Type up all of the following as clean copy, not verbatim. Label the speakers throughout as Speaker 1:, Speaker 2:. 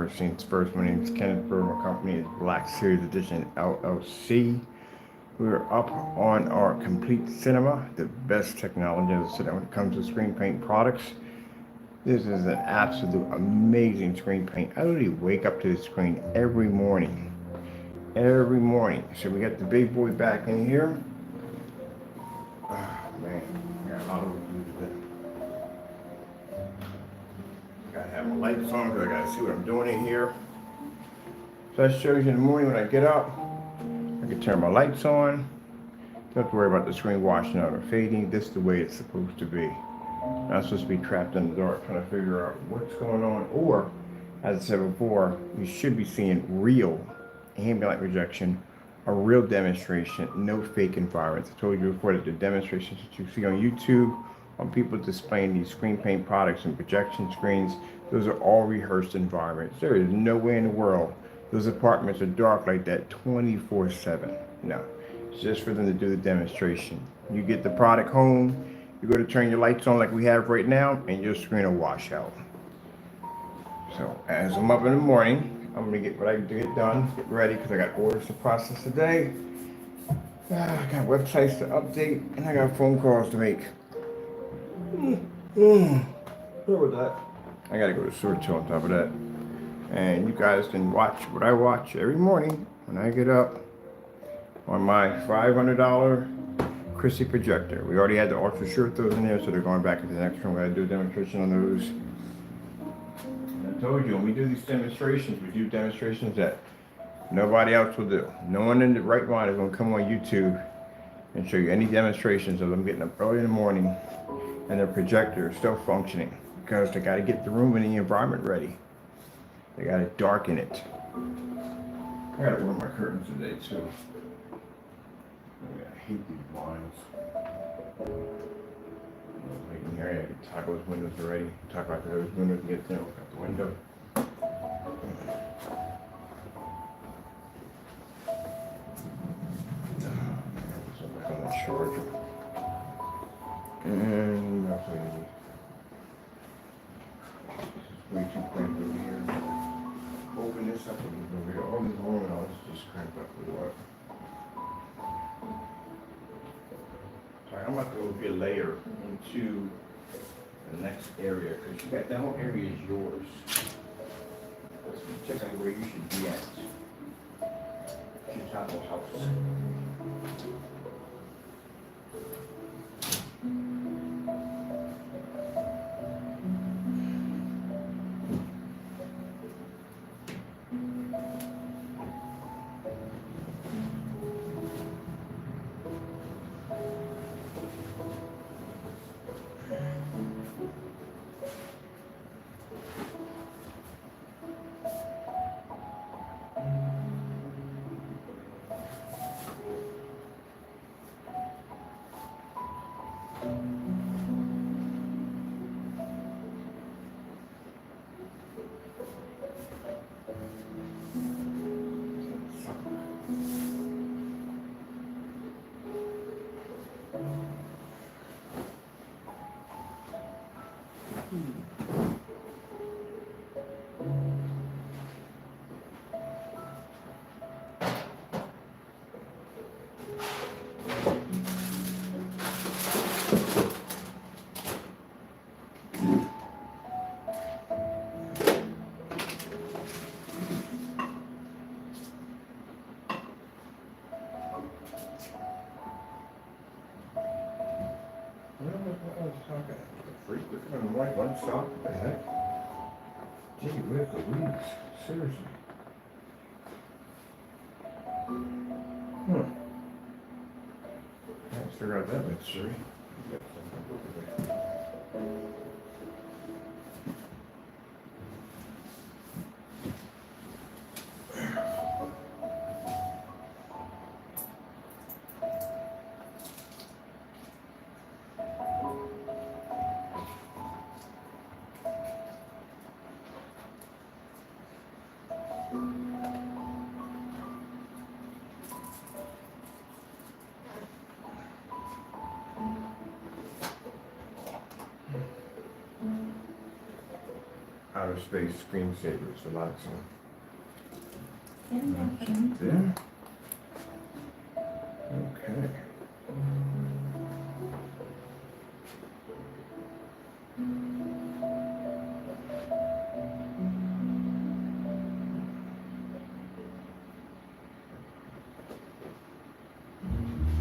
Speaker 1: first things first. My name is Kenneth Bird. My company is Black Series Edition LLC. We're up on our complete cinema, the best technology as I said when it comes to screen paint products. This is an absolute amazing screen paint. I literally wake up to the screen every morning. Every morning. So we got the big boy back in here. Oh man, I got a lot of work to do today. Gotta have my lights on because I gotta see what I'm doing in here. So that shows you in the morning when I get up, I can turn my lights on. Don't have to worry about the screen washing out or fading. This is the way it's supposed to be. Not supposed to be trapped in the dark trying to figure out what's going on. Or, as I said before, you should be seeing real ambient light projection, a real demonstration, no fake environments. I told you before that the demonstrations that you see on YouTube on people displaying these screen paint products and projection screens, those are all rehearsed environments. There is no way in the world those apartments are dark like that 24/7. No, it's just for them to do the demonstration. You get the product home, you go to turn your lights on like we have right now, and your screen will wash out. So as I'm up in the morning, I'm gonna get what I can get done, get ready, because I got orders to process today. I got websites to update, and I got phone calls to make. What with that? I gotta go to Sewer Chill on top of that. And you guys can watch what I watch every morning when I get up on my $500 Christie projector. We already had the ultra short those in there, so they're going back into the next room. I gotta do a demonstration on those. And I told you, when we do these demonstrations, we do demonstrations that nobody else will do. No one in the right mind is gonna come on YouTube and show you any demonstrations of them getting up early in the morning and their projector is still functioning because they got to get the room and the environment ready. They got to darken it. I got to order my curtains today too. I hate these blinds. Like in here, I can talk those windows already. Talk about those windows and get them out the window. So back on the charger. And that's what it is. This is way too cramped over here. Open this up a little bit over here. All this room and all this just cramped up a little bit. Alright, I'm about to go get a layer into the next area because you got that whole area is yours. Let's check out where you should be at. Your top of the house. One shot, what the heck? Gee, where's the weeds? Seriously. Can't figure out that mystery. outer space screensavers, the lights on.
Speaker 2: And
Speaker 1: There. Okay.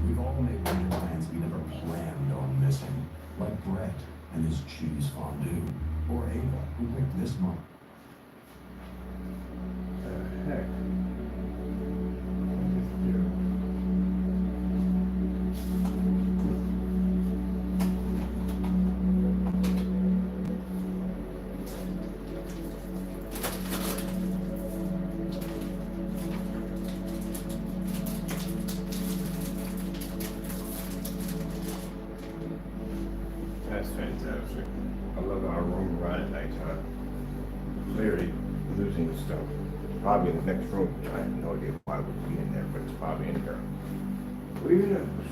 Speaker 3: We've all made winter plans we never planned on missing, like Brett and his cheese fondue, or Ava, who picked this month.
Speaker 1: Heck. That's fantastic. I love our room right at nighttime. Clearly losing stuff. Probably in the next room. I have no idea why it would be in there, but it's probably in there. Who knows?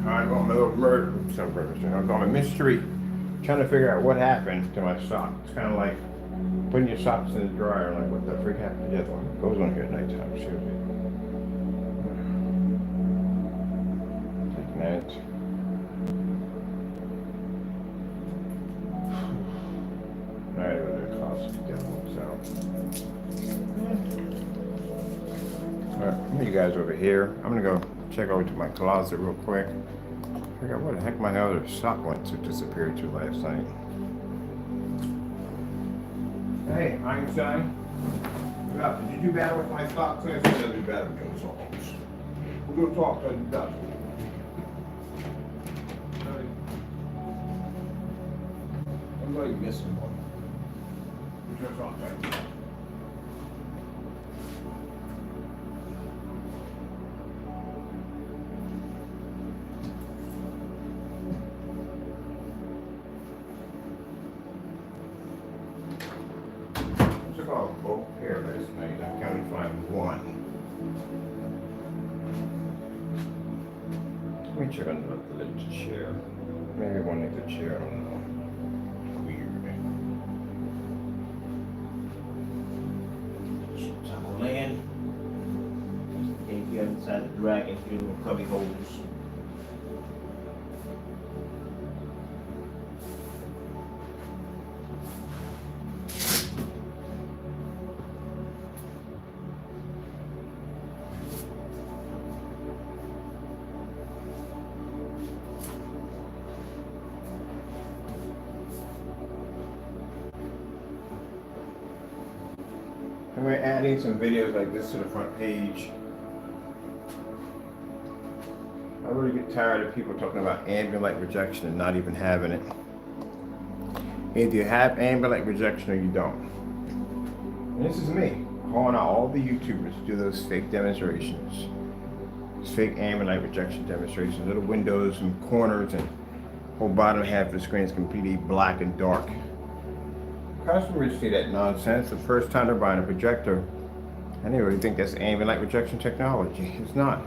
Speaker 1: I got my little murder, I got my mystery, trying to figure out what happened to my sock. It's kind of like putting your socks in the dryer, like what the freak happened to the other one. It goes on here at nighttime, seriously. Taking that. Alright, whether it costs so. Alright, me you guys over here. I'm gonna go check over to my closet real quick. Figure out where the heck my other sock went to disappear to last night. Hey, Einstein. What up? Did you do battle with my socks? I said I do battle with your socks. We're gonna talk to the dust. I'm really missing one. What's your sock right? Both pair last night. I can only find one. Let me check on the little chair. Maybe one needs a chair. I don't know. Weird.
Speaker 2: some on land. If you inside the dragon, you will cubby holes.
Speaker 1: And we're adding some videos like this to the front page. I really get tired of people talking about ambient light rejection and not even having it. Either you have ambient light rejection or you don't. And this is me calling out all the YouTubers who do those fake demonstrations. These fake ambient light rejection demonstrations. Little windows and corners and whole bottom half of the screen is completely black and dark. Customers see that nonsense the first time they're buying a projector, and they really think that's ambient light rejection technology. It's not.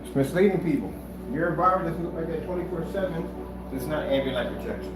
Speaker 1: It's misleading people. Your environment doesn't look like that 24/7. It's not ambient light rejection.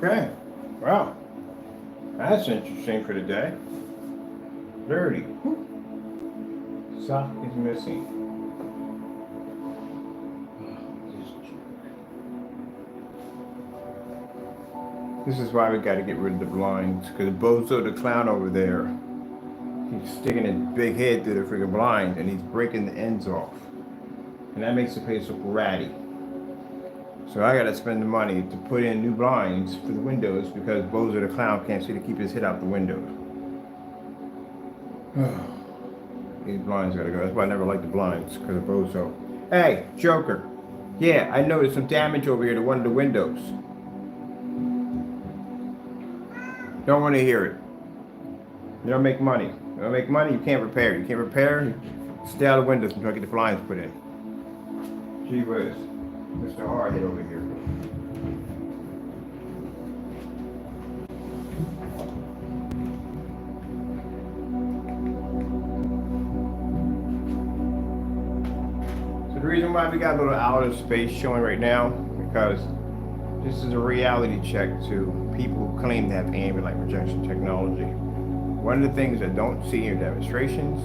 Speaker 1: Okay, well, that's interesting for the day. Dirty. Sock is missing. This is why we got to get rid of the blinds, because Bozo the clown over there, he's sticking his big head through the freaking blinds and he's breaking the ends off. And that makes the place look ratty. So I got to spend the money to put in new blinds for the windows because Bozo the clown can't see to keep his head out the windows. These blinds got to go. That's why I never liked the blinds, because of Bozo. Hey, Joker. Yeah, I noticed some damage over here to one of the windows. Don't want to hear it. You don't make money. You don't make money, you can't repair. You can't repair, stay out of the windows until I get the blinds put in. Gee whiz. Mr. Hardhead over here. So the reason why we got a little outer space showing right now, because this is a reality check to people who claim to have ambient light projection technology. One of the things I don't see in demonstrations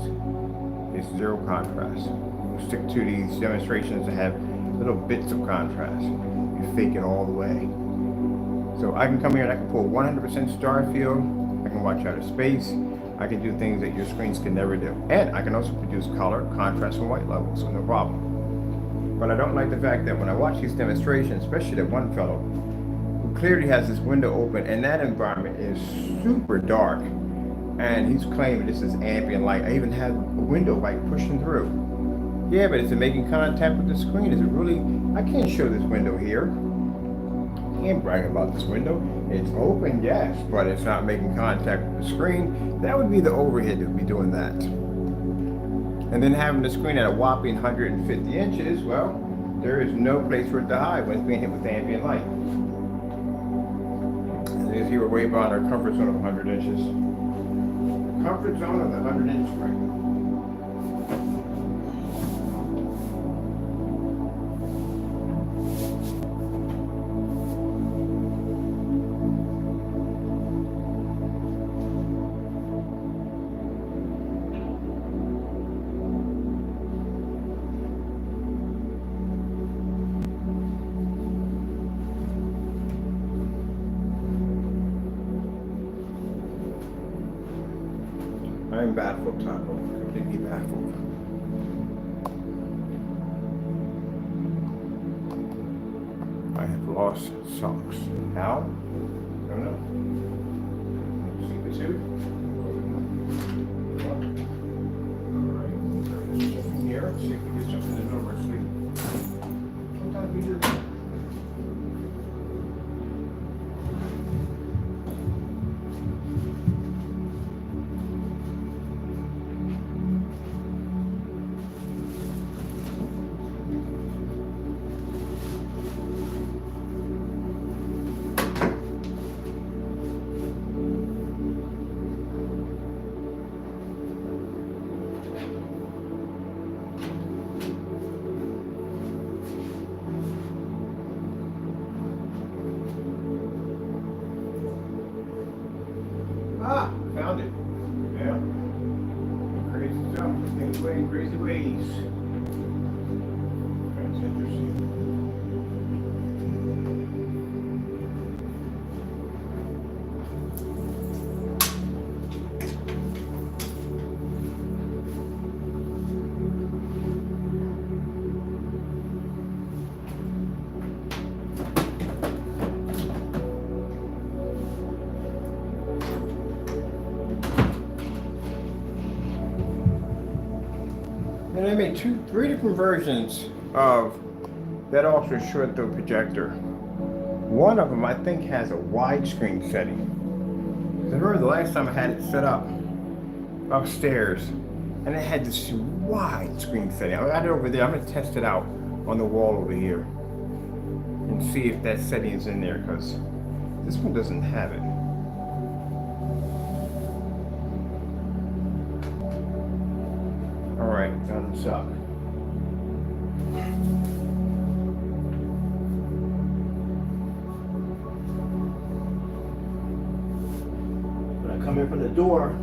Speaker 1: is zero contrast. We stick to these demonstrations that have little bits of contrast. You fake it all the way. So I can come here and I can pull 100% star field. I can watch outer space. I can do things that your screens can never do. And I can also produce color, contrast, and white levels, so no problem. But I don't like the fact that when I watch these demonstrations, especially that one fellow, who clearly has this window open and that environment is super dark, and he's claiming this is ambient light. I even have a window light pushing through. Yeah, but is it making contact with the screen? Is it really? I can't show this window here. I can't brag about this window. It's open, yes, but it's not making contact with the screen. That would be the overhead that would be doing that. And then having the screen at a whopping 150 inches, well, there is no place for it to hide when it's being hit with ambient light. As you were way beyond our comfort zone of 100 inches. Comfort zone of the 100-inch screen. I'm baffled, Taco. Completely baffled. I have lost socks. How? Don't know. See the suit? Alright. There's stuff in here. Let's see if we get something in over sleep. Sometimes we do that. Ah, found it. Yeah. Crazy stuff. Things way in crazy ways. That's interesting. And I made three different versions of that ultra short throw projector. One of them I think has a widescreen setting. I remember the last time I had it set up upstairs and it had this widescreen setting. I got it over there. I'm going to test it out on the wall over here and see if that setting is in there, because this one doesn't have it. Alright, thumbs up. door,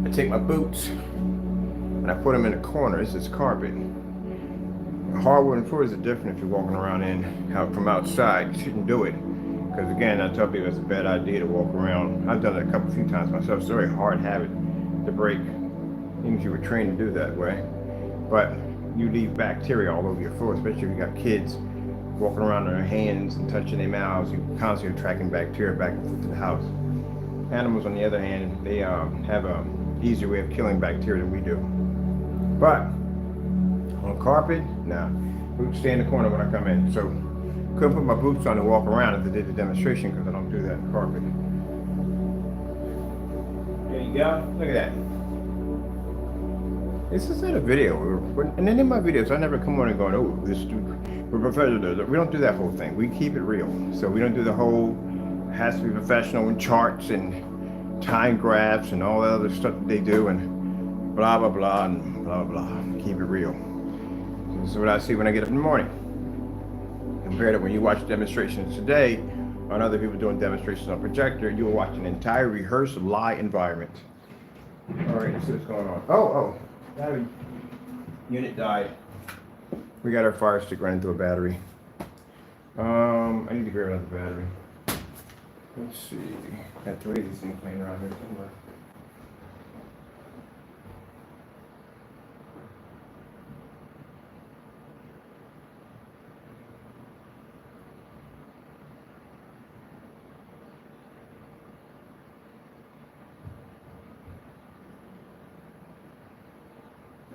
Speaker 1: I take my boots and I put them in the corner. This is carpet. Hardwood floors are different if you're walking around from outside. You shouldn't do it. Because again, I tell people it's a bad idea to walk around. I've done it a few times myself. It's a very hard habit to break. Even if you were trained to do that way. But you leave bacteria all over your floor, especially if you got kids walking around with their hands and touching their mouths. You're constantly attracting bacteria back and forth to the house. Animals, on the other hand, they have an easier way of killing bacteria than we do. But on carpet, nah. Boots stay in the corner when I come in. So couldn't put my boots on and walk around as I did the demonstration because I don't do that in carpet. There you go. Look at that. This is in a video. And in my videos, I never come on and go, oh, this dude, we're professional. We don't do that whole thing. We keep it real. So we don't do the whole, has to be professional and charts and time graphs and all that other stuff that they do and blah, blah, blah, and blah, blah. Keep it real. So this is what I see when I get up in the morning. Compared to when you watch demonstrations today on other people doing demonstrations on projector, you'll watch an entire rehearsed live environment. All right, let's see what's going on. Oh, battery unit died. We got our fire stick running through a battery. I need to grab another battery. Let's see. Got three of these things laying around here somewhere.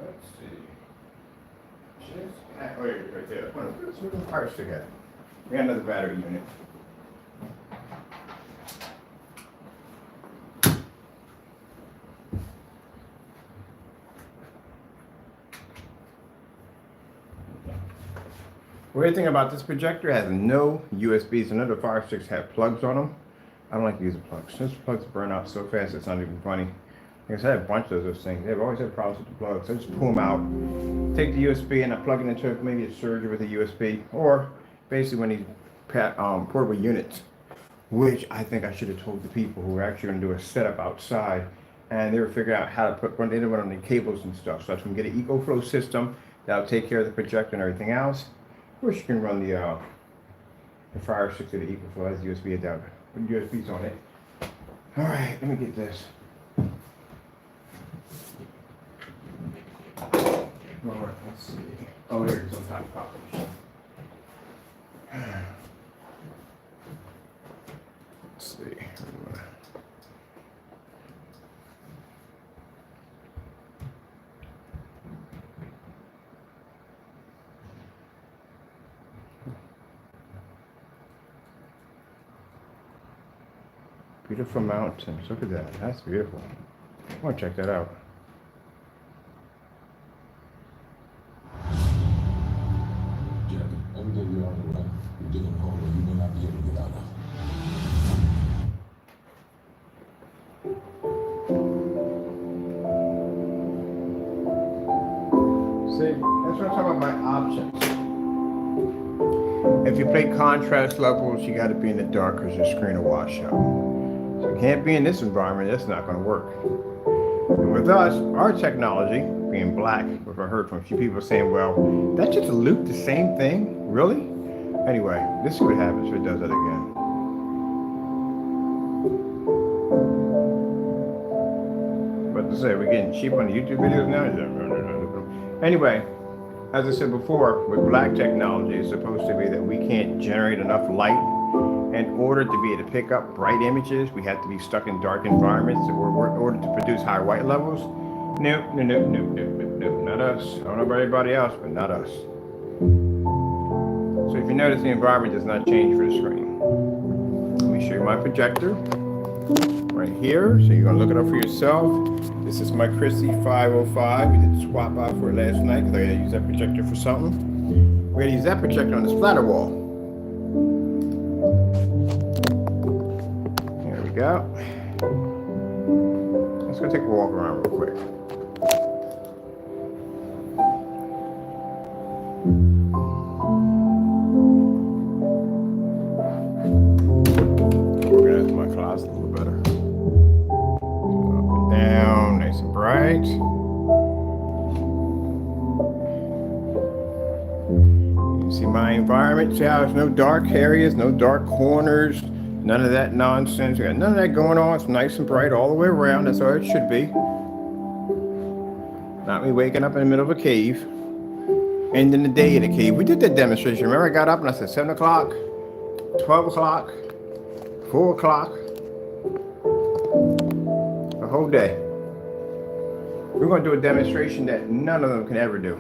Speaker 1: Let's see. Oh, right there. Where's the fire stick at? We got another battery unit. Weird thing about this projector, has no USBs. None of the fire sticks have plugs on them. I don't like to use the plugs. Those plugs burn out so fast it's not even funny. Like I said, I have a bunch of those things. They've always had problems with the plugs. I just pull them out, take the USB and I plug it into maybe a serger with a USB, or basically one of these portable units, which I think I should have told the people who were actually going to do a setup outside, and they were figuring out how to run on the cables and stuff. So I can get an EcoFlow system that'll take care of the projector and everything else. Of course, you can run the fire stick to the EcoFlow. Has USB adapter. Put USBs on it. All right, let me get this. All right, let's see. Oh, there it is on top of the Let's see. Beautiful mountains. Look at that. That's beautiful. I want to check that out.
Speaker 3: Every day you're on the run, you're digging a hole where you may not be able to get out of.
Speaker 1: See, that's what I'm talking about by options. If you play contrast levels, you got to be in the dark because your screen will wash out. So you can't be in this environment, that's not going to work. And with us, our technology, being black, which I heard from a few people saying, well, that just looped the same thing? Really? Anyway, this is what happens if it does that again. But to say, we're getting cheap on the YouTube videos now? Anyway, as I said before, with black technology, it's supposed to be that we can't generate enough light. In order to be able to pick up bright images, we have to be stuck in dark environments in order to produce high white levels. Nope, not us. I don't know about everybody else, but not us. So if you notice, the environment does not change for the screen. Let me show you my projector right here. So you're gonna look it up for yourself. This is my Christie 505. We did swap out for it last night because I gotta use that projector for something. We're gonna use that projector on the splatter wall. There we go. Let's go take a walk around real quick. Organize my closet. environment. See how there's no dark areas, no dark corners, none of that nonsense. We got none of that going on. It's nice and bright all the way around. That's how it should be. Not me waking up in the middle of a cave. Ending the day in a cave. We did that demonstration. Remember, I got up and I said 7 o'clock, 12 o'clock, 4 o'clock. The whole day. We're going to do a demonstration that none of them can ever do.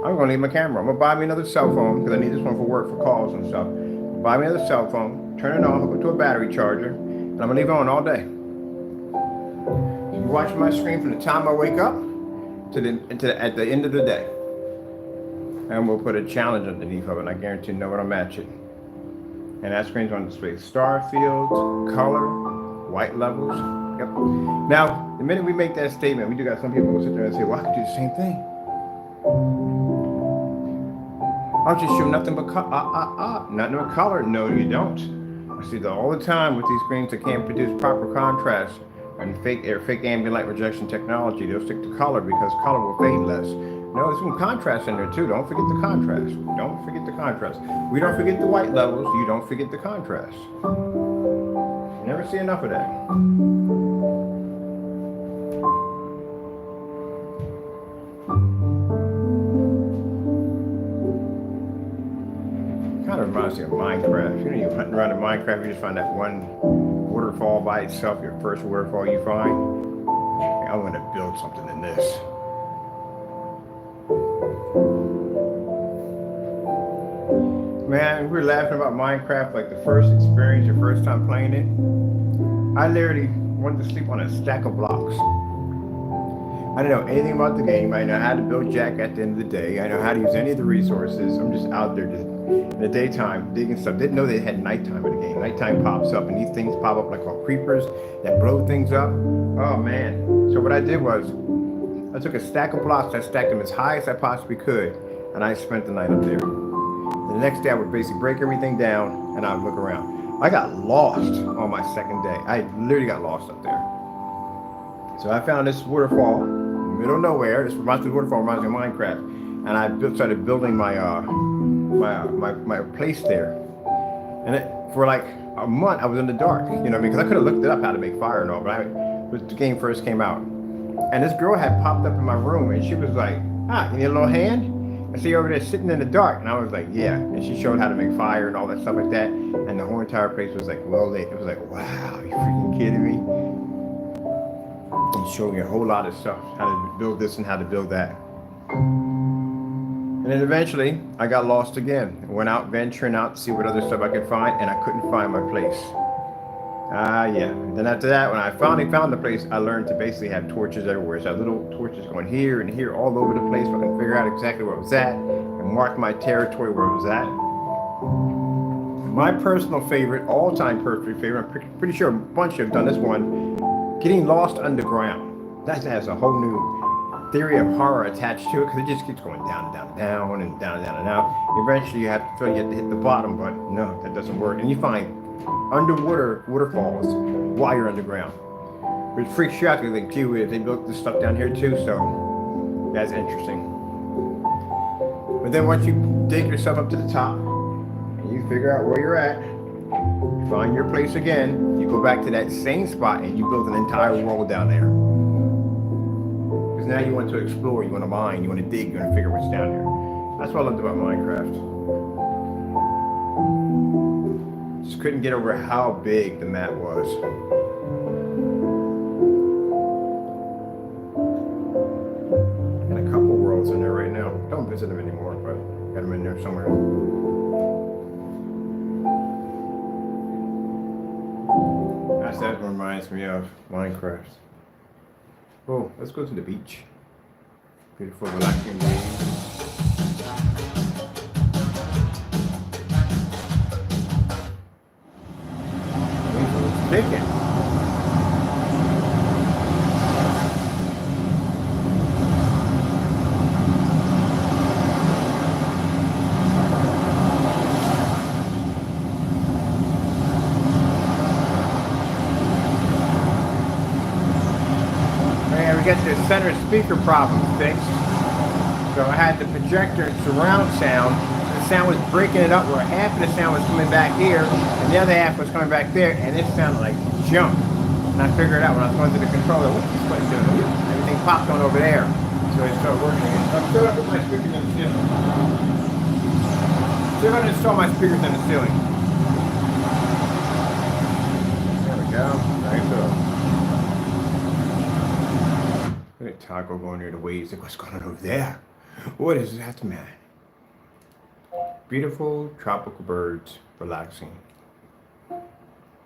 Speaker 1: I'm going to leave my camera. I'm going to buy me another cell phone because I need this one for work, for calls and stuff. Buy me another cell phone, turn it on, hook it to a battery charger, and I'm going to leave it on all day. You watch my screen from the time I wake up at the end of the day. And we'll put a challenge underneath of it, and I guarantee no one will match it. And that screen's going to display star fields, color, white levels. Yep. Now, the minute we make that statement, we do got some people who sit there and say, well, I could do the same thing. I'll just show nothing but nothing but color. No, you don't. I see that all the time with these screens that can't produce proper contrast and fake ambient light rejection technology. They'll stick to color because color will fade less. No, there's some contrast in there too. Don't forget the contrast. Don't forget the contrast. We don't forget the white levels. You don't forget the contrast. You never see enough of that. Kind of reminds me of Minecraft. You know, you're hunting around in Minecraft, you just find that one waterfall by itself, your first waterfall you find. I'm going to build something in this. Man, we were laughing about Minecraft, like the first experience, your first time playing it. I literally wanted to sleep on a stack of blocks. I didn't know anything about the game. I know how to build Jack at the end of the day. I know how to use any of the resources. I'm just out there in the daytime digging stuff. Didn't know they had nighttime in the game. Nighttime pops up and these things pop up like called creepers that blow things up. Oh man. So what I did was I took a stack of blocks, I stacked them as high as I possibly could, and I spent the night up there. The next day I would basically break everything down and I would look around. I got lost on my second day. I literally got lost up there. So I found this waterfall in the middle of nowhere. This waterfall reminds me of Minecraft. And I started building my place there. And for like a month I was in the dark, you know, because I could have looked it up how to make fire and all, but the game first came out. And this girl had popped up in my room and she was like, you need a little hand? I see you over there sitting in the dark. And I was like, yeah. And she showed how to make fire and all that stuff like that. And the whole entire place was like well lit. It was like, wow, you freaking kidding me? And showed me a whole lot of stuff, how to build this and how to build that. And then eventually I got lost again. I went out venturing out to see what other stuff I could find, and I couldn't find my place. Yeah. Then after that, when I finally found the place, I learned to basically have torches everywhere. So I had little torches going here and here all over the place so I can figure out exactly where it was at and mark my territory where it was at. My personal favorite, all-time perfect favorite, I'm pretty sure a bunch have done this one, getting lost underground. That has a whole new theory of horror attached to it because it just keeps going down and down and down and down and down and down. Eventually you have to hit the bottom, but no, that doesn't work. And you find underwater waterfalls while you're underground. Which freaks you out because they do it. They built this stuff down here too, so that's interesting. But then once you dig yourself up to the top and you figure out where you're at, you find your place again, you go back to that same spot and you build an entire world down there. Because now you want to explore, you want to mine, you want to dig, you want to figure what's down there. That's what I loved about Minecraft. Just couldn't get over how big the map was. And a couple worlds in there right now. Don't visit them anymore, but got them in there somewhere. That reminds me of Minecraft. Oh, let's go to the beach. Beautiful relaxing day. Chicken. Man, we got the center speaker problem fixed. So I had the projector and surround sound the sound was breaking it up where half of the sound was coming back here and the other half was coming back there, and it sounded like junk. And I figured it out when I was going to the controller. What's this place doing? Everything popped on over there. So it started working again. So I'm still going to put my speakers in the ceiling. Still going to install my speakers in the ceiling. There we go. Nice up. Look at Taco going near the waves. Like, what's going on over there? What is that, man? Beautiful tropical birds relaxing.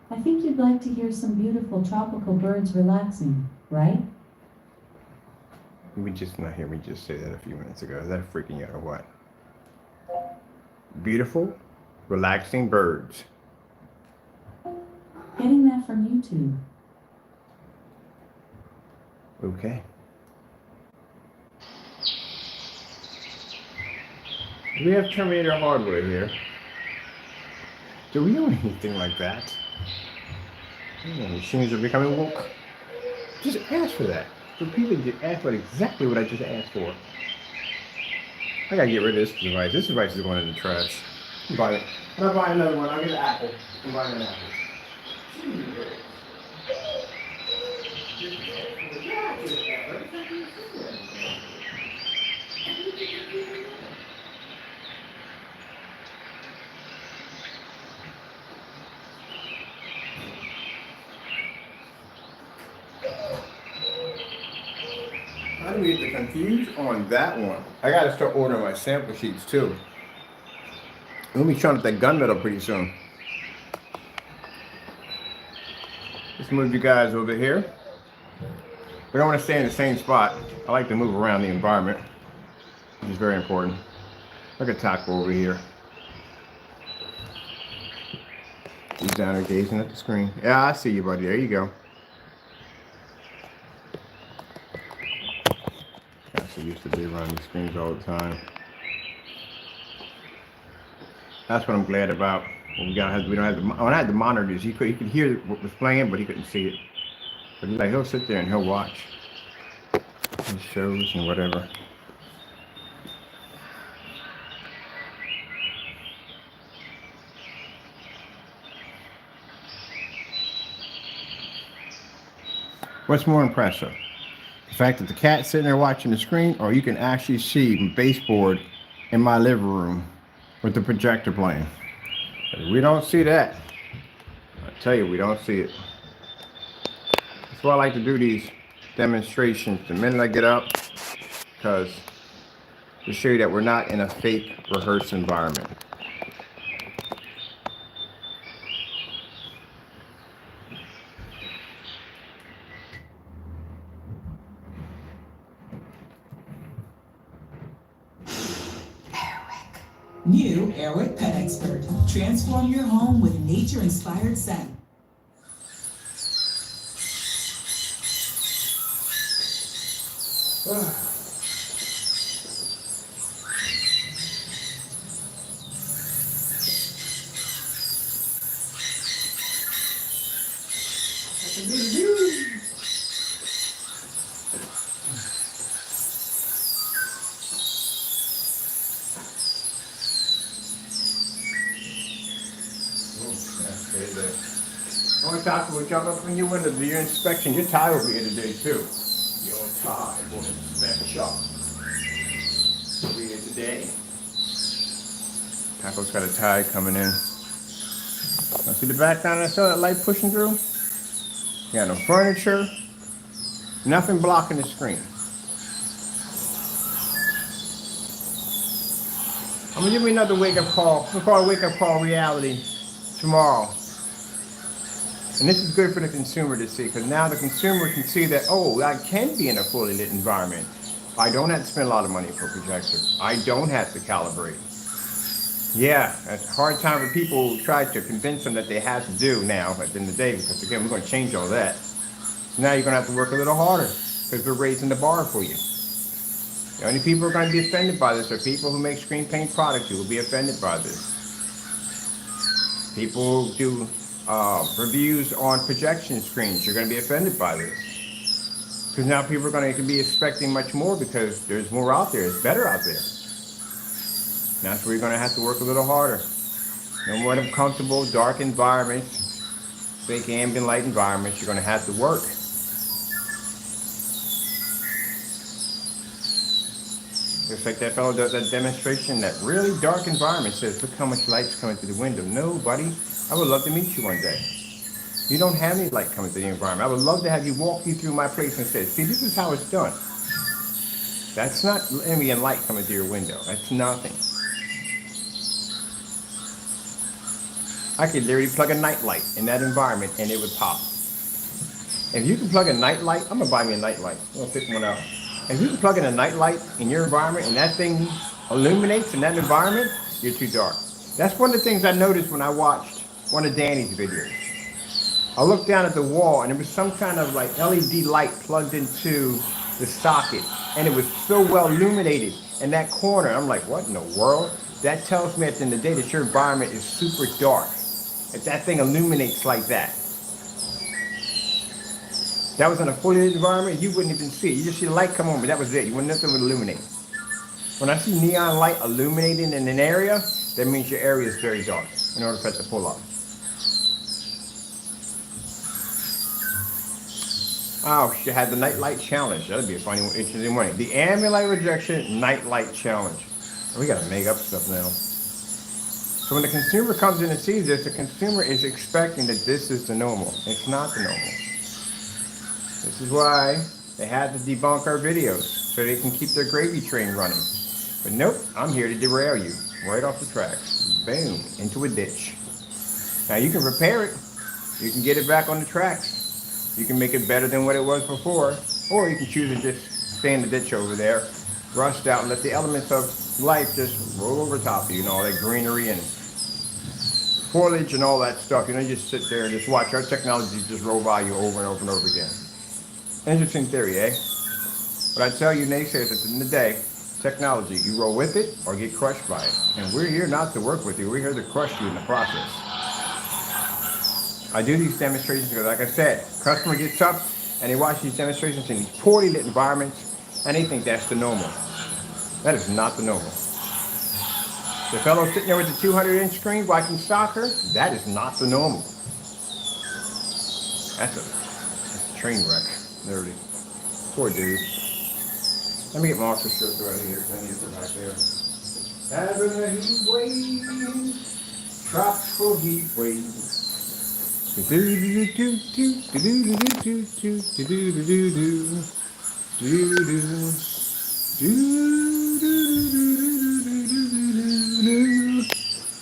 Speaker 4: I think you'd like to hear some beautiful tropical birds relaxing, right?
Speaker 1: We just not hear me just say that a few minutes ago. Is that freaking you out or what? Beautiful, relaxing birds.
Speaker 4: Getting that from YouTube.
Speaker 1: Okay. We have Terminator hardware here. Do we own anything like that? Machines are becoming woke. Just ask for that. Repeatedly ask for exactly what I just asked for. I gotta get rid of this device. This device is going in the trash. I'm buying it. I'm not buying another one. I'll get an Apple. I'm buying an Apple. I didn't get confused on that one. I gotta start ordering my sample sheets too. We'll be trying to that gunmetal pretty soon. Let's move you guys over here. We don't want to stay in the same spot. I like to move around the environment, which is very important. Look at Taco over here. He's down there gazing at the screen. Yeah, I see you, buddy. There you go. I used to be around these screens all the time. That's what I'm glad about. We don't have when I had the monitors, he could hear what was playing, but he couldn't see it. But he'll sit there and he'll watch his shows and whatever. What's more impressive? The fact that the cat's sitting there watching the screen, or you can actually see the baseboard in my living room with the projector playing. We don't see that. I tell you, we don't see it. That's why I like to do these demonstrations the minute I get up, because to show you that we're not in a fake rehearsed environment.
Speaker 5: New Airwick Pet Expert. Transform your home with nature-inspired scent.
Speaker 1: Only Taco will jump up in your window, do your inspection. Your tie will be here today too. Your tie will inspection. Will be here today. Taco's got a tie coming in. See the background I saw that light pushing through? You got no furniture, nothing blocking the screen. I'm gonna give you another wake-up call. We'll call it wake-up call reality tomorrow. And this is good for the consumer to see, because now the consumer can see that, oh, I can be in a fully lit environment. I don't have to spend a lot of money for a projector. I don't have to calibrate. Yeah, it's a hard time for people who try to convince them that they have to do now at the end of the day, because again, we're going to change all that. Now you're going to have to work a little harder, because we're raising the bar for you. The only people who are going to be offended by this are people who make screen paint products who will be offended by this. People who do reviews on projection screens, you're going to be offended by this. Because now people are going to be expecting much more, because there's more out there, it's better out there. That's where you're going to have to work a little harder. No more than comfortable, dark environments, fake ambient light environments. You're going to have to work. Just like that fellow does that demonstration, that really dark environment, says, look how much light's coming through the window. No, buddy, I would love to meet you one day. You don't have any light coming through the environment. I would love to have you walk you through my place and say, see, this is how it's done. That's not ambient light coming through your window. That's nothing. I could literally plug a night light in that environment and it would pop. If you can plug a night light, I'm gonna buy me a night light. I'm gonna pick one out. If you can plug in a night light in your environment and that thing illuminates in that environment, you're too dark. That's one of the things I noticed when I watched one of Danny's videos. I looked down at the wall and there was some kind of like LED light plugged into the socket, and it was so well illuminated in that corner. I'm like, what in the world? That tells me at the end of the day that your environment is super dark. If that thing illuminates like that. That was in a fully lit environment, you wouldn't even see it. You just see the light come on, but that was it. You wouldn't nothing would illuminate. When I see neon light illuminating in an area, that means your area is very dark in order for it to pull up. Oh, she had the night light challenge. That'd be a funny one, interesting one. The ambient light rejection night light challenge. We gotta make up stuff now. So when the consumer comes in and sees this, the consumer is expecting that this is the normal. It's not the normal. This is why they had to debunk our videos so they can keep their gravy train running. But nope, I'm here to derail you right off the tracks. Boom, into a ditch. Now you can repair it. You can get it back on the tracks. You can make it better than what it was before, or you can choose to just stay in the ditch over there, rust out, and let the elements of life just roll over top of you, all that greenery and foliage and all that stuff. You just sit there and just watch our technology just roll by you over and over and over again. Interesting theory, eh? But I tell you, naysayers, at the end of the day, technology, you roll with it or get crushed by it. And we're here not to work with you, we're here to crush you in the process. I do these demonstrations because, like I said, customer gets up and they watch these demonstrations in these poorly lit environments and they think that's the normal. That is not the normal. The fellow sitting there with the 200-inch screen watching soccer, that is not the normal. That's a train wreck, literally. Poor dude. Let me get my office shirt right here, because I need to put back there. Having a heat wave, tropical heat wave.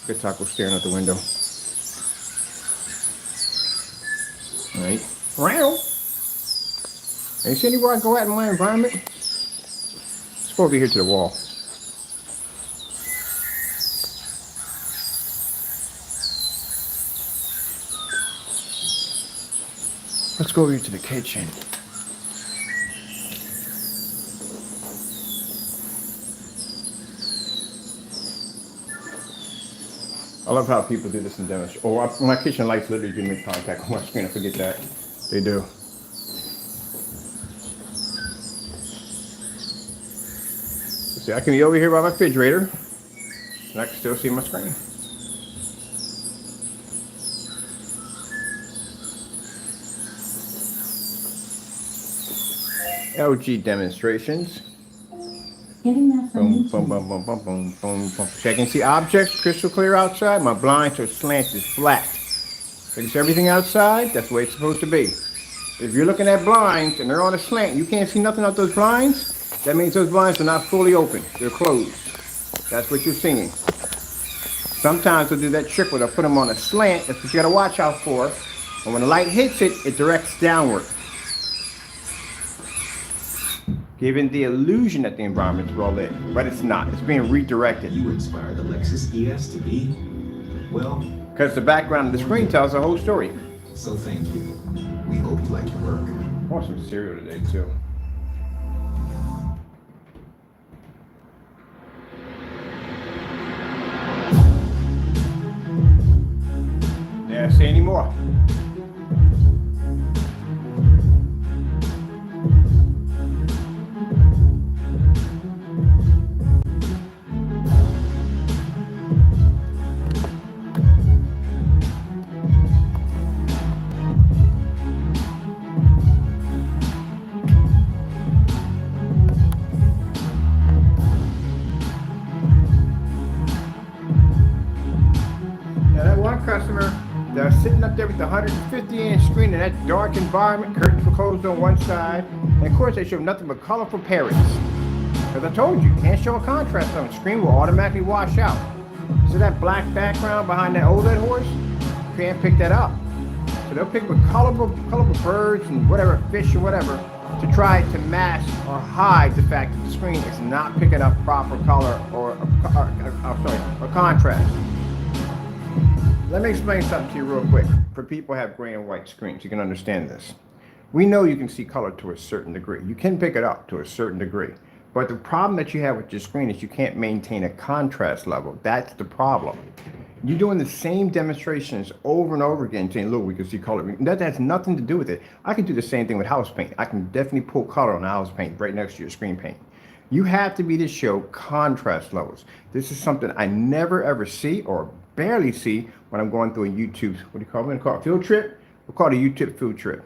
Speaker 1: Good taco staring out the window. All right. Wow. You see anywhere I go out in my environment? Let's go over here to the wall. Let's go over here to the kitchen. I love how people do this in demonstration. Oh, my kitchen lights literally do make contact with my screen. I forget that. They do. See, I can be over here by my refrigerator, and I can still see my screen. LG demonstrations.
Speaker 4: Getting that from
Speaker 1: Boom,
Speaker 4: YouTube.
Speaker 1: boom, boom, boom, boom, boom, boom, boom. Check and see objects crystal clear outside. My blinds are slanted flat. So you see everything outside? That's the way it's supposed to be. If you're looking at blinds and they're on a slant, you can't see nothing out those blinds. That means those blinds are not fully open. They're closed. That's what you're seeing. Sometimes they'll do that trick where they'll put them on a slant. That's what you gotta watch out for. And when the light hits it, it directs downward, giving the illusion that the environment's well lit, but it's not. It's being redirected.
Speaker 3: You inspired the Lexus ES to be, well,
Speaker 1: Because the background of the screen tells the whole story.
Speaker 3: so thank you. We hope you like your work.
Speaker 1: I want some cereal today too. Yeah, say any more. at the 150-inch screen in that dark environment, curtains were closed on one side, and of course they show nothing but colorful parrots. As I told you, can't show a contrast on the screen, will automatically wash out. See that black background behind that OLED horse? You can't pick that up. So they'll pick with colorful birds and whatever, fish or whatever, to try to mask or hide the fact that the screen is not picking up proper color or contrast. Let me explain something to you real quick. For people who have gray and white screens, you can understand this. We know you can see color to a certain degree. You can pick it up to a certain degree. But the problem that you have with your screen is you can't maintain a contrast level. That's the problem. You're doing the same demonstrations over and over again, saying, look, we can see color. That has nothing to do with it. I can do the same thing with house paint. I can definitely pull color on the house paint right next to your screen paint. You have to be to show contrast levels. This is something I never ever see or barely see when I'm going through a YouTube, what do you call it? A field trip? We'll call it a YouTube field trip.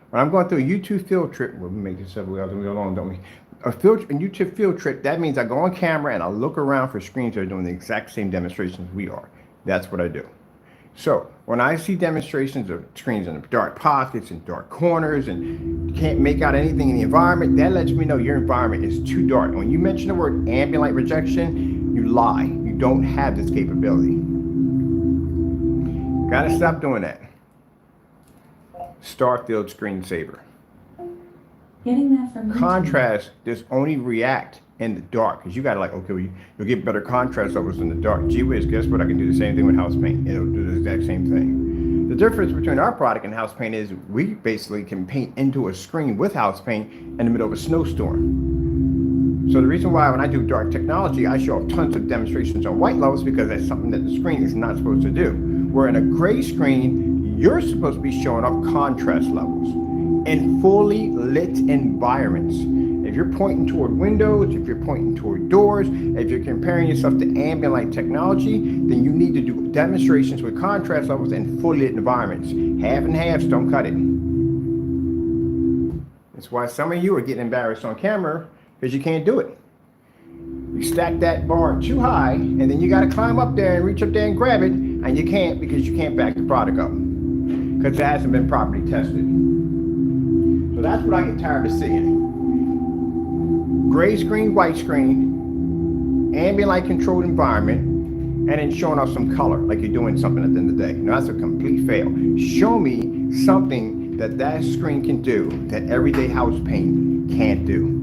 Speaker 1: When I'm going through a YouTube field trip, well, we make this several hours and we go along, don't we? A YouTube field trip, that means I go on camera and I look around for screens that are doing the exact same demonstrations we are. That's what I do. So when I see demonstrations of screens in dark pockets and dark corners and you can't make out anything in the environment, that lets me know your environment is too dark. And when you mention the word ambient light rejection, you lie. You don't have this capability. Gotta stop doing that. Starfield screensaver.
Speaker 4: Getting that from YouTube.
Speaker 1: Contrast, this only react in the dark, because you gotta like, okay, well, you'll get better contrast levels in the dark. Gee whiz, guess what? I can do the same thing with house paint. It'll do the exact same thing. The difference between our product and house paint is we basically can paint into a screen with house paint in the middle of a snowstorm. So the reason why when I do dark technology, I show off tons of demonstrations on white levels, because that's something that the screen is not supposed to do. Where in a gray screen, you're supposed to be showing off contrast levels in fully lit environments. If you're pointing toward windows, if you're pointing toward doors, if you're comparing yourself to ambient light technology, then you need to do demonstrations with contrast levels in fully lit environments. Half and halves don't cut it. That's why some of you are getting embarrassed on camera, because you can't do it. You stack that bar too high, and then you got to climb up there and reach up there and grab it, and you can't, because you can't back the product up, because it hasn't been properly tested. So that's what I get tired of seeing. Gray screen, white screen, ambient light controlled environment, and then showing off some color like you're doing something at the end of the day. Now, that's a complete fail. Show me something that screen can do that everyday house paint can't do.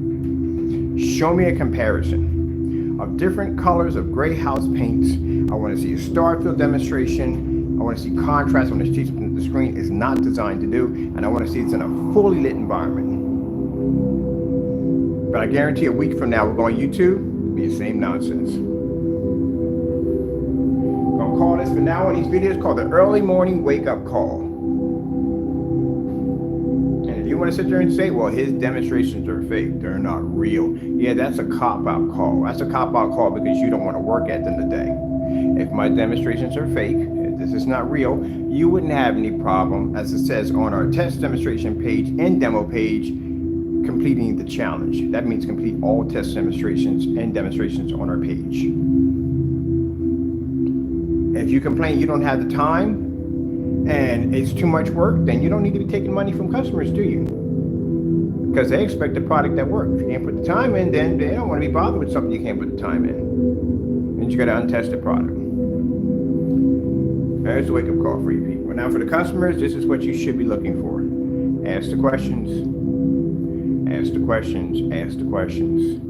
Speaker 1: Show me a comparison of different colors of gray house paints. I want to see a Starfield demonstration. I want to see contrast. I want to see something the screen is not designed to do, and I want to see it's in a fully lit environment. But I guarantee a week from now, we're going YouTube, it'll be the same nonsense. I'm gonna call this from now on these videos called the early morning wake up call. And if you want to sit there and say, well, his demonstrations are fake, they're not real. Yeah, that's a cop-out call. That's a cop-out call because you don't want to work at the end of the day. If my demonstrations are fake, if this is not real, you wouldn't have any problem, as it says on our test demonstration page and demo page, completing the challenge. That means complete all test demonstrations and demonstrations on our page. If you complain you don't have the time and it's too much work, then you don't need to be taking money from customers, do you? Because they expect the product that works. If you can't put the time in, then they don't want to be bothered with something you can't put the time in. Then you got an untested product. There's the wake-up call for you people. Now for the customers, this is what you should be looking for. Ask the questions. Ask the questions, ask the questions.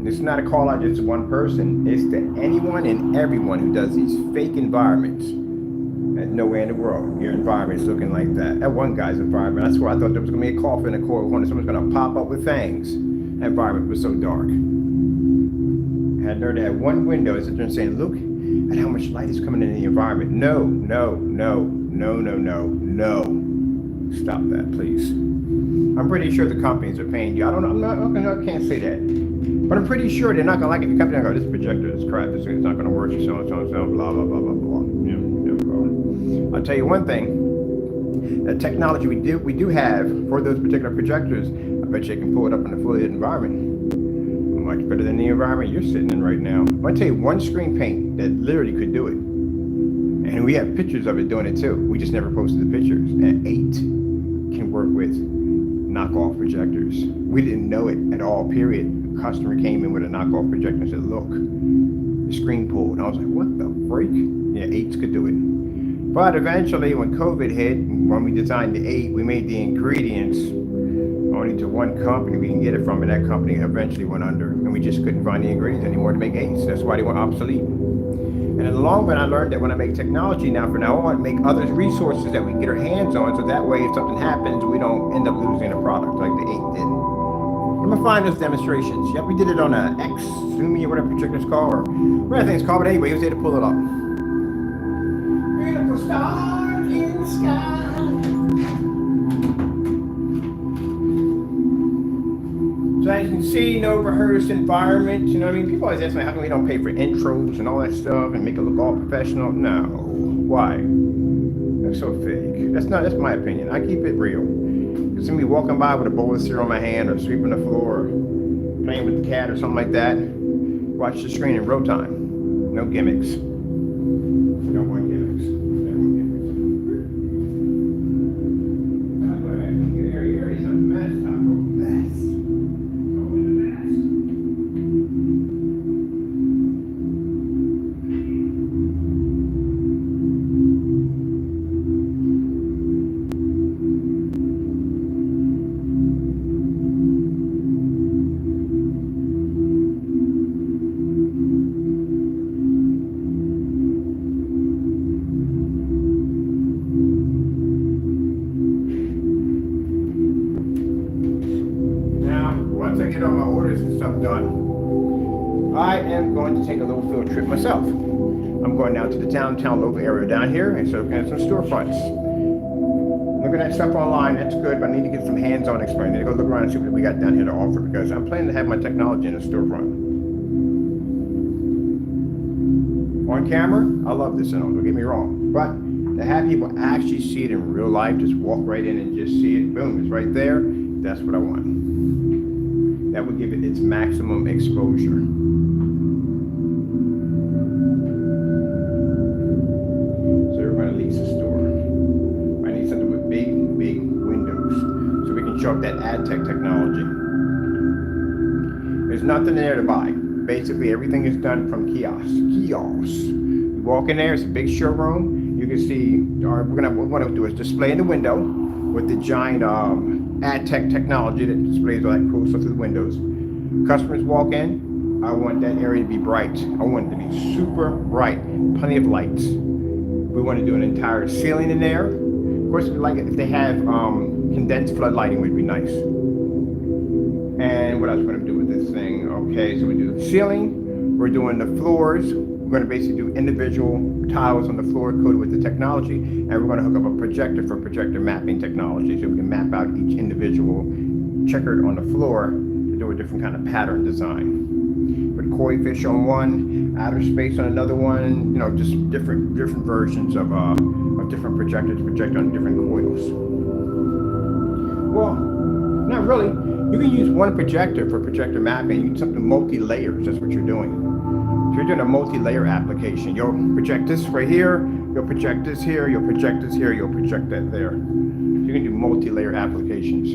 Speaker 1: This is not a call out just to one person. It's to anyone and everyone who does these fake environments. There's nowhere in the world your environment's looking like that. That one guy's environment, that's where I thought there was going to be a coffin in a corner. Someone's going to pop up with fangs. That environment was so dark. I had nerve to have one window and sit there and saying, look at how much light is coming into the environment. No, no, no, no, no, no, no. Stop that, please. I'm pretty sure the companies are paying you. I don't know, I can't say that. But I'm pretty sure they're not going to like it. The company going to go, this projector is crap. This thing's not going to work. So, blah, blah, blah, blah, blah. Yeah, I'll tell you one thing. That technology we do have for those particular projectors, I bet you can pull it up in a fully lit environment. much better than the environment you're sitting in right now. I'm gonna tell you one screen paint that literally could do it. And we have pictures of it doing it too. We just never posted the pictures. And 8 can work with knockoff projectors. We didn't know it at all, period. A customer came in with a knockoff projector and said, look, the screen pulled. And I was like, what the freak? Yeah, 8s could do it. But eventually, when COVID hit, when we designed the 8, we made the ingredients only to one company we can get it from, and that company eventually went under. And we just couldn't find the ingredients anymore to make 8s. That's why they went obsolete. And in the long run, I learned that when I make technology now, from now on, make other resources that we can get our hands on, so that way if something happens, we don't end up losing a product like the 8 did. I'm gonna find those demonstrations. Yep, we did it on a X, Sumi, or whatever projector's called, or whatever thing's called, but anyway, he was there to pull it up. Beautiful star in the sky. So as you can see, no rehearsed environment. You know what I mean? People always ask me, how come we don't pay for intros and all that stuff and make it look all professional? No. Why? That's so fake. That's my opinion. I keep it real. You see me walking by with a bowl of cereal in my hand, or sweeping the floor, or playing with the cat or something like that. Watch the screen in real time. No gimmicks. We don't want gimmicks. We don't want gimmicks. Here is a mess, Taco. Mess. I am going to take a little field trip myself. I'm going down to the downtown local area down here, and so looking at some storefronts. Looking at stuff online, that's good, but I need to get some hands-on experience. I need to go look around and see what we got down here to offer, because I'm planning to have my technology in the storefront. On camera, I love this, and don't get me wrong, but to have people actually see it in real life, just walk right in and just see it, boom, it's right there, that's what I want. That would give it its maximum exposure. So everybody leaves the store. I need something with big windows, so we can show up that ad tech technology. There's nothing there to buy. Basically, everything is done from kiosks. You walk in there, it's a big showroom. You can see, what we're gonna do is display in the window with the giant ad tech technology that displays all that cool stuff through the windows. Customers walk in, I want that area to be bright. I want it to be super bright, plenty of lights. We want to do an entire ceiling in there. Of course, we like it if they have condensed flood lighting, would be nice. And what else we're going to do with this thing? Okay, so we do the ceiling, we're doing the floors. We're going to basically do individual tiles on the floor coated with the technology, and we're going to hook up a projector for projector mapping technology, so we can map out each individual checkered on the floor to do a different kind of pattern design. With koi fish on one, outer space on another one, you know, just different versions of different projectors project on different coils. Well, not really. You can use one projector for projector mapping. You need something multi-layers. That's what you're doing. So you're doing a multi-layer application. You'll project this right here. You'll project this here. You'll project this here. You'll project that there. So you can do multi-layer applications.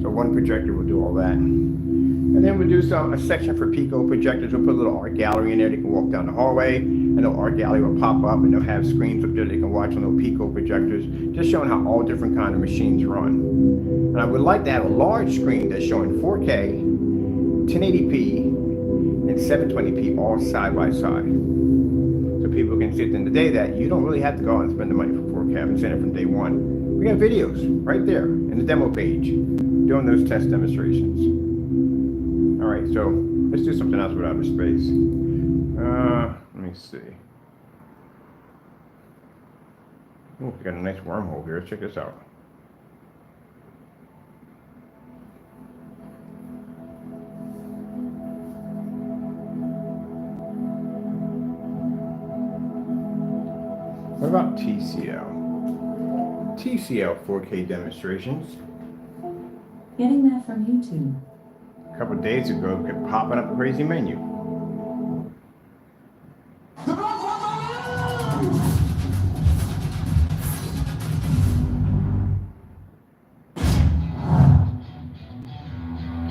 Speaker 1: So one projector will do all that. And then we'll do a section for Pico projectors. We'll put a little art gallery in there. They can walk down the hallway, and the art gallery will pop up, and they'll have screens up there they can watch on little Pico projectors, just showing how all different kind of machines run. And I would like to have a large screen that's showing 4K, 1080p, and 720p all side by side. So people can see at the end of the day that you don't really have to go out and spend the money for 4K. I've been saying it from day one. We got videos right there in the demo page doing those test demonstrations. All right, so let's do something else with outer space. Let me see. Oh, we got a nice wormhole here. Let's check this out. What about TCL? TCL 4K demonstrations.
Speaker 4: Getting that from YouTube.
Speaker 1: a couple of days ago, kept popping up a crazy menu.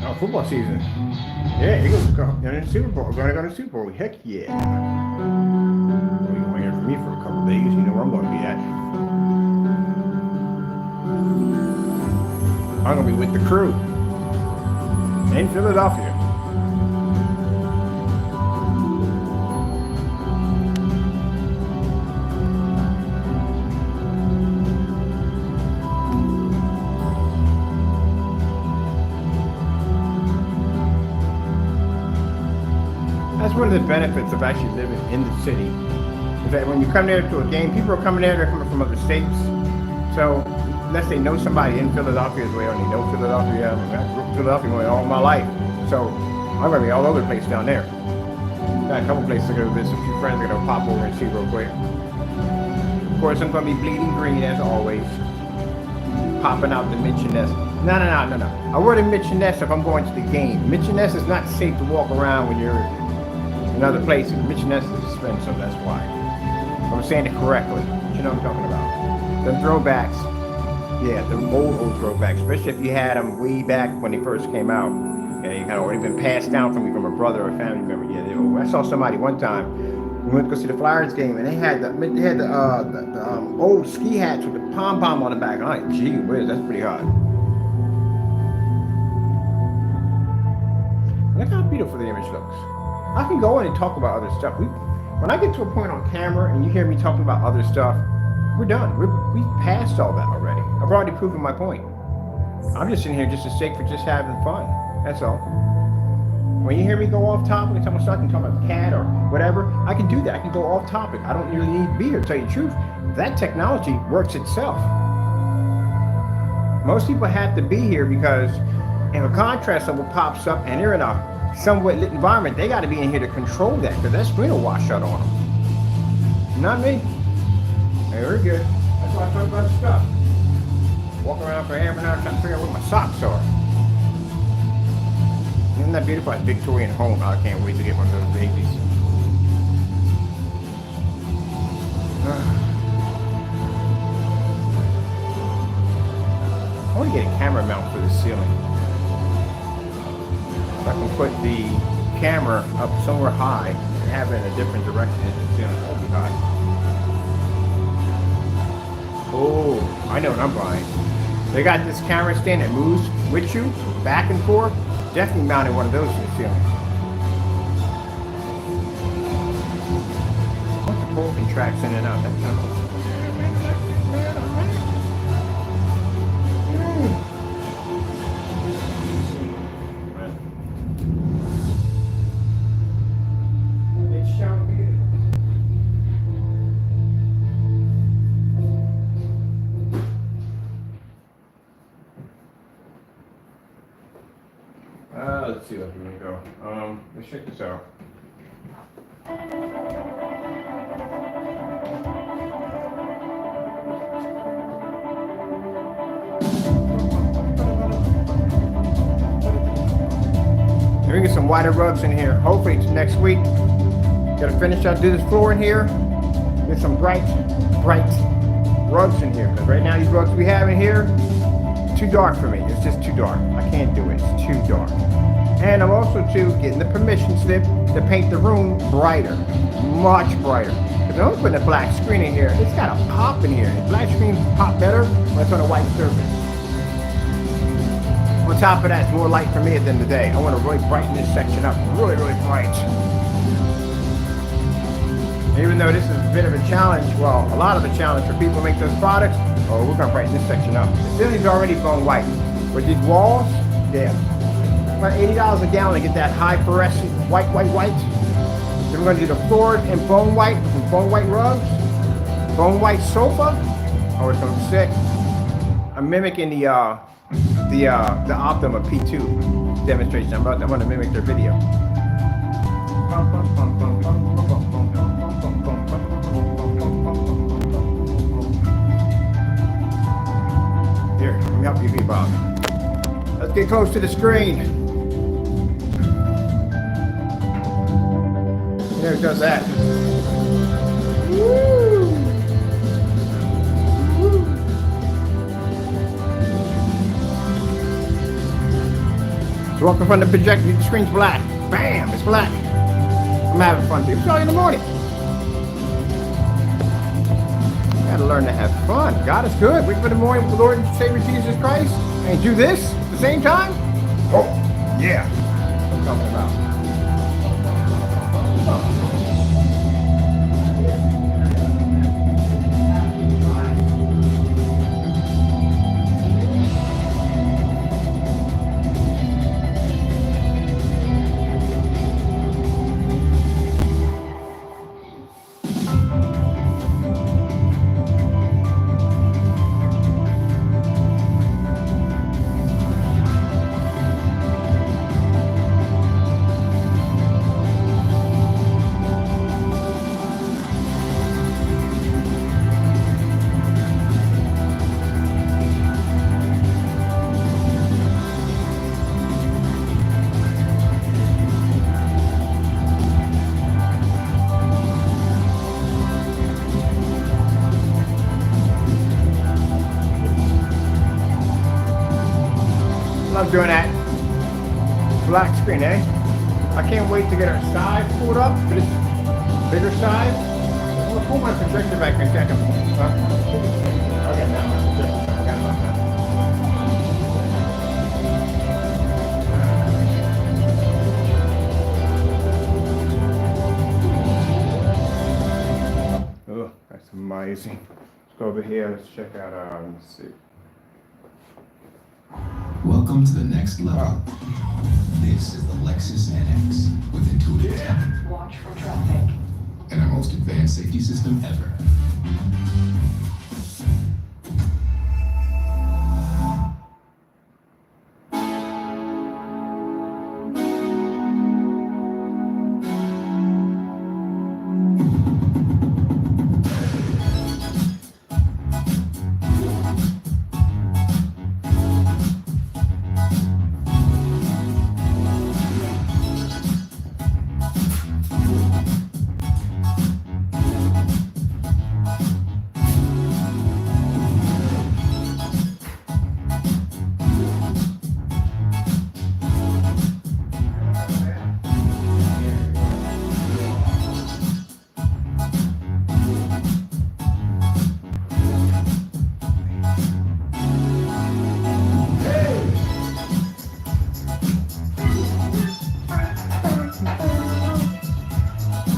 Speaker 1: Oh, football season. Yeah, Eagles going to the Super Bowl. Going to go to the Super Bowl. Heck yeah. Well, you're going to hear from me for a couple of days. You know where I'm going to be at. I'm going to be with the crew in Philadelphia. That's one of the benefits of actually living in the city. Is that when you come there to a game, people are coming there, they're coming from other states. So unless they know somebody in Philadelphia, they only know Philadelphia. I grew up in Philadelphia all my life. So I'm going to be all over the place down there. Got a couple places to go visit, a few friends I'm going to pop over and see real quick. Of course, I'm going to be bleeding green as always. Popping out the Mitch and Ness. No. I wear the Mitch and Ness if I'm going to the game. Mitch and Ness is not safe to walk around when you're in other places. Mitch and Ness is expensive, that's why. I'm saying it correctly. You know what I'm talking about. The throwbacks. Yeah, the old throwbacks, especially if you had them way back when they first came out. Yeah, you had already been passed down from a brother or family member. Yeah, they were. I saw somebody one time. We went to go see the Flyers game, and they had the old ski hats with the pom pom on the back. I'm like, gee whiz, that's pretty hot. Look how beautiful the image looks. I can go in and talk about other stuff. When I get to a point on camera and you hear me talking about other stuff, we're done. We've passed all that already. I've already proven my point. I'm just in here just for sake for just having fun. That's all. When you hear me go off topic and talk about cat or whatever, I can do that. I can go off topic. I don't really need to be here to tell you the truth. That technology works itself. Most people have to be here because if a contrast level pops up and they're in a somewhat lit environment, they got to be in here to control that because that screen will wash out on them. Not me. Very good. That's why I talk about stuff. Walk around for half an hour trying to figure out where my socks are. Isn't that beautiful? That Victorian home. I can't wait to get one of those babies. I want to get a camera mount for the ceiling. If I can put the camera up somewhere high and have it in a different direction in the ceiling, that would be high. Oh, I know what I'm buying. They got this camera stand that moves with you, back and forth. Definitely mounted one of those in the ceiling. Once the pole contracts in and out, that's kind of cool. Let's see, let me go. Let's check this out. Let me get some wider rugs in here. Hopefully it's next week. Gotta finish up, do this floor in here. Get some bright rugs in here. Because right now these rugs we have in here, too dark for me. It's just too dark. I can't do it. It's too dark. And I'm also too getting the permission slip to paint the room brighter, much brighter. Because I'm putting a black screen in here. It's got a pop in here. Black screens pop better when it's on a white surface. On top of that, it's more light for me at the end of the day. I want to really brighten this section up, really, really bright. Even though this is a bit of a challenge, well, a lot of a challenge for people to make those products, oh, we're going to brighten this section up. The ceiling's already bone white. With these walls, yeah. About $80 a gallon to get that high fluorescent white. Then we're going to do the floor in bone white rugs, bone white sofa. Oh, it's going to be sick. I'm mimicking the Optima P2 demonstration. I'm going to mimic their video. Here, let me help you, Bob. Let's get close to the screen. There it does that. So walking from the projector, the screen's black. Bam, it's black. I'm having fun. It's early in the morning. Gotta learn to have fun. God is good. Wait for the morning with the Lord and Savior Jesus Christ and do this at the same time. Oh, yeah. What I'm talking about. Love doing that. Black screen, eh? I can't wait to get our size pulled up for this bigger size. I'm gonna pull my projector back in a second. Okay, now my projector. I got it like that. Oh, that's amazing. Let's go over here. Let's check out. Let's see.
Speaker 3: Welcome to the next level. This is the Lexus NX with intuitive tech.
Speaker 6: Watch for traffic.
Speaker 3: And our most advanced safety system ever.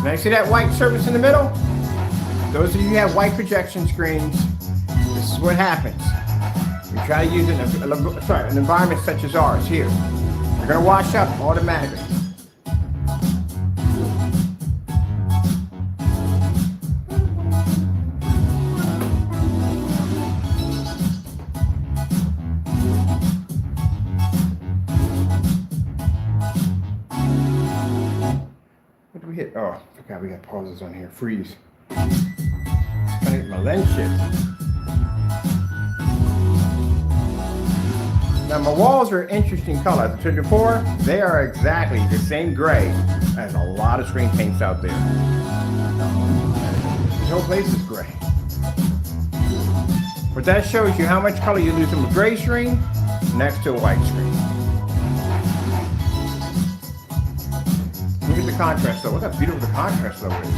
Speaker 1: Now you see that white surface in the middle? Those of you who have white projection screens, this is what happens. You try to use it in an environment such as ours here. They're going to wash up automatically. What did we hit? Oh, I forgot we got pauses on here. Freeze. Trying to get my lens shift. Now my walls are interesting color. As I said before, they are exactly the same gray as a lot of screen paints out there. This whole place is gray. But that shows you how much color you lose from a gray screen next to a white screen. Look at the contrast though. Look how beautiful the contrast though is.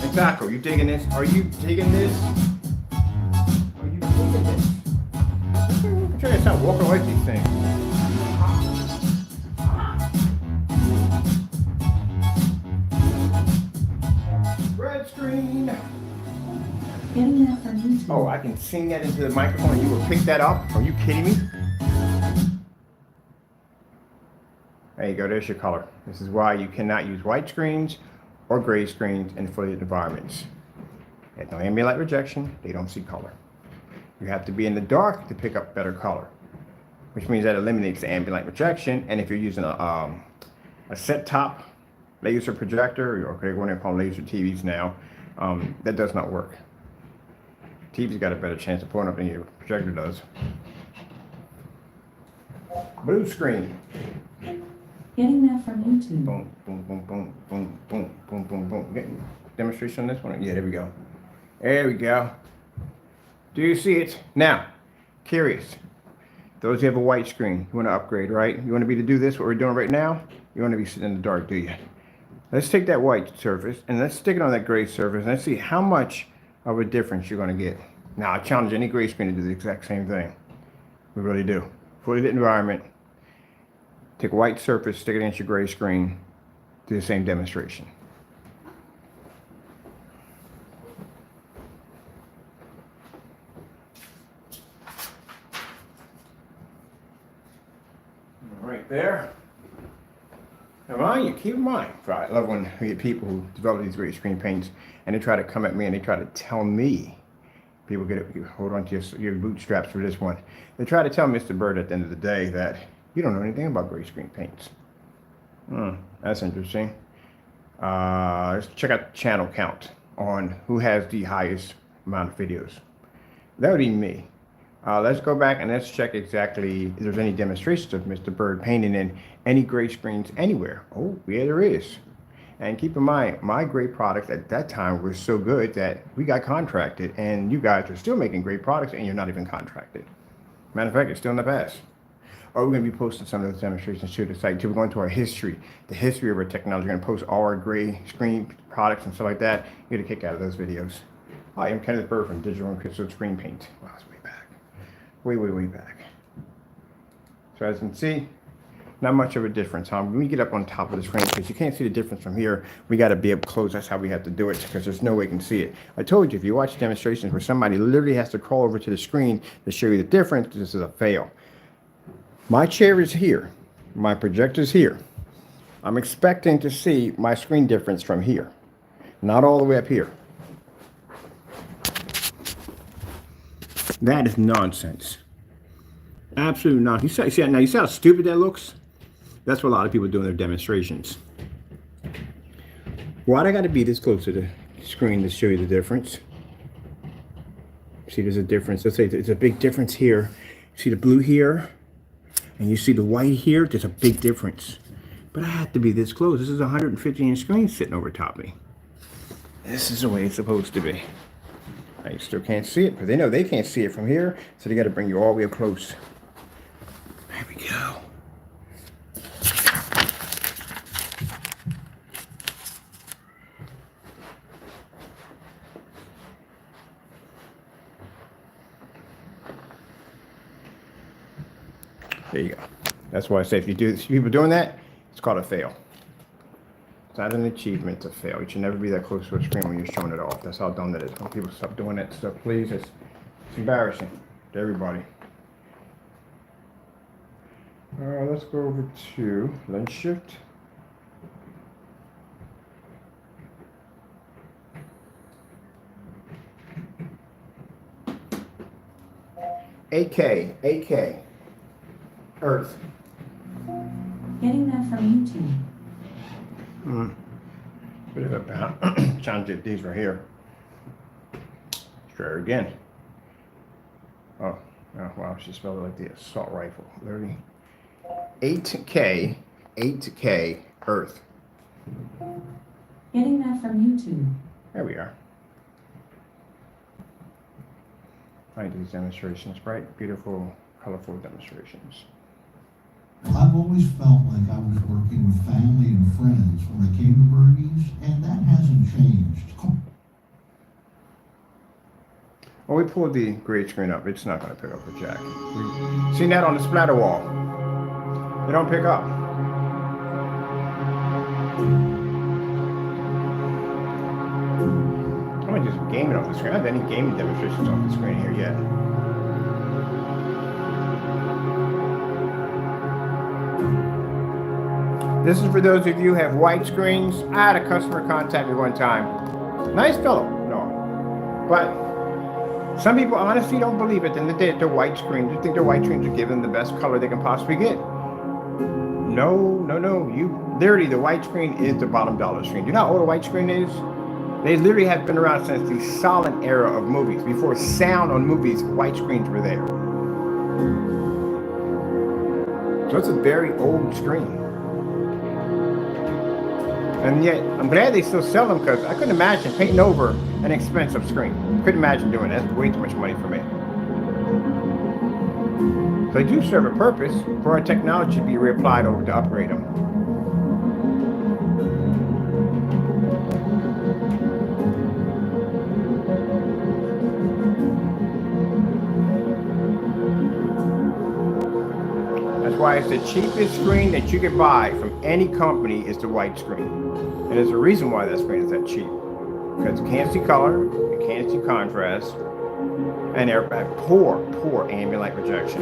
Speaker 1: Exactly. Are you digging this? Are you digging this? Are you digging this? I'm trying to stop walking away from these things. Red screen.
Speaker 4: Getting that from YouTube.
Speaker 1: Oh, I can sing that into the microphone and you will pick that up? Are you kidding me? There you go, there's your color. This is why you cannot use white screens or gray screens in fully lit environments. They have no ambient light rejection, they don't see color. You have to be in the dark to pick up better color, which means that eliminates the ambient light rejection. And if you're using a set-top laser projector, or okay, we're going to call them laser TVs now, that does not work. TV's got a better chance of pulling up than your projector does. Blue screen.
Speaker 4: Getting that from YouTube.
Speaker 1: Boom, boom, boom, boom, boom, boom, boom, boom, boom. Getting demonstration on this one? Yeah, there we go. There we go. Do you see it? Now, curious. Those who have a white screen, you want to upgrade, right? You want to be to do this, what we're doing right now? You want to be sitting in the dark, do you? Let's take that white surface and let's stick it on that gray surface and let's see how much of a difference you're going to get. Now, I challenge any gray screen to do the exact same thing. We really do. Fully lit environment. Take a white surface, stick it against your gray screen, do the same demonstration. Right there. Now, mind you, keep in mind, I love when we get people who develop these great screen paints and they try to come at me and they try to tell me, people get it, you hold on to your bootstraps for this one. They try to tell Mr. Bird at the end of the day that you don't know anything about gray screen paints. That's interesting. Let's check out the channel count on who has the highest amount of videos. That would be me. Let's go back and let's check exactly if there's any demonstrations of Mr. Bird painting in any gray screens anywhere. Oh, yeah, there is. And keep in mind, my gray products at that time were so good that we got contracted, and you guys are still making great products and you're not even contracted. Matter of fact, it's still in the past. Or we're going to be posting some of those demonstrations to the site too. We're going to our history, the history of our technology. We're going to post all our gray screen products and stuff like that. You get a kick out of those videos. Hi, I'm Kenneth Bird from Digital and Crystal Screen Paint. Wow, it's way back. Way back. So as you can see, not much of a difference. When we get up on top of the screen, because you can't see the difference from here, we got to be up close. That's how we have to do it, because there's no way you can see it. I told you, if you watch demonstrations where somebody literally has to crawl over to the screen to show you the difference, this is a fail. My chair is here. My projector's here. I'm expecting to see my screen difference from here, not all the way up here. That is nonsense. Absolute nonsense. You see how stupid that looks? That's what a lot of people do in their demonstrations. Why'd I got to be this close to the screen to show you the difference? See, there's a difference. Let's say there's a big difference here. See the blue here? And you see the white here? There's a big difference. But I have to be this close. This is a 150-inch screen sitting over top me. This is the way it's supposed to be. You still can't see it, but they know they can't see it from here, so they got to bring you all the way up close. There we go. There you go. That's why I say if people doing that, it's called a fail. It's not an achievement to fail. You should never be that close to a screen when you're showing it off. That's how dumb that is. When people stop doing that stuff, please, it's embarrassing to everybody. Let's go over to lens shift. AK, Earth.
Speaker 4: Getting that from YouTube.
Speaker 1: Bit of a bound. Challenge it, these right here. Let's try it again. Oh, wow, she spelled it like the assault rifle. 8K, Earth.
Speaker 4: Getting that from YouTube.
Speaker 1: There we are. I like these demonstrations, bright, beautiful, colorful demonstrations.
Speaker 6: I've always felt like I was working with family and friends when I came to Bergie's, and that hasn't changed.
Speaker 1: When we pulled the grade screen up, it's not going to pick up the jack. We've seen that on the splatter wall. They don't pick up. I'm going to do some gaming off the screen. I don't have any gaming demonstrations off the screen here yet. This is for those of you who have white screens. I had a customer contact me one time. Nice fellow, no. But some people honestly don't believe it, and they're white screens. They think their white screens are giving them the best color they can possibly get. No. Literally, the white screen is the bottom dollar screen. You know how old a white screen is? They literally have been around since the silent era of movies. Before sound on movies, white screens were there. So it's a very old screen. And yet, I'm glad they still sell them because I couldn't imagine painting over an expensive screen. Couldn't imagine doing that. That's way too much money for me. So they do serve a purpose for our technology to be reapplied over to upgrade them. That's why it's the cheapest screen that you could buy from any company is the white screen. And there's a reason why that screen is that cheap. Because it can't see color, it can't see contrast, and they're at poor ambient light rejection.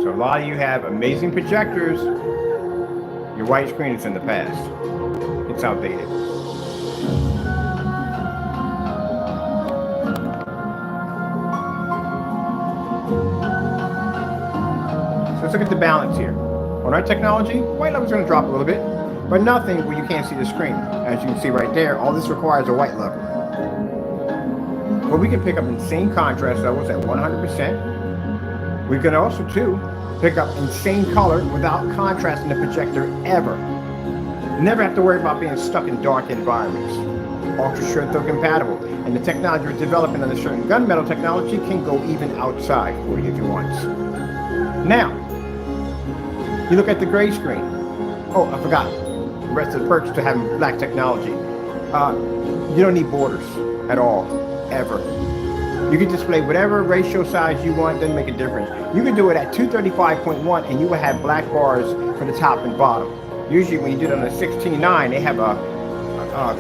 Speaker 1: So a lot of you have amazing projectors. Your white screen is in the past. It's outdated. So let's look at the balance here. On our technology, white level is going to drop a little bit, but nothing where you can't see the screen. As you can see right there, all this requires a white level. But we can pick up insane contrast levels at 100%. We can also, too, pick up insane color without contrast in the projector ever. Never have to worry about being stuck in dark environments. Ultra short throw compatible, and the technology we're developing on the certain gunmetal technology can go even outside for you if you want. Now, you look at the gray screen. Oh, I forgot. The rest of the perks to having black technology. You don't need borders at all, ever. You can display whatever ratio size you want, doesn't make a difference. You can do it at 235.1 and you will have black bars for the top and bottom. Usually when you do it on a 16:9, they have a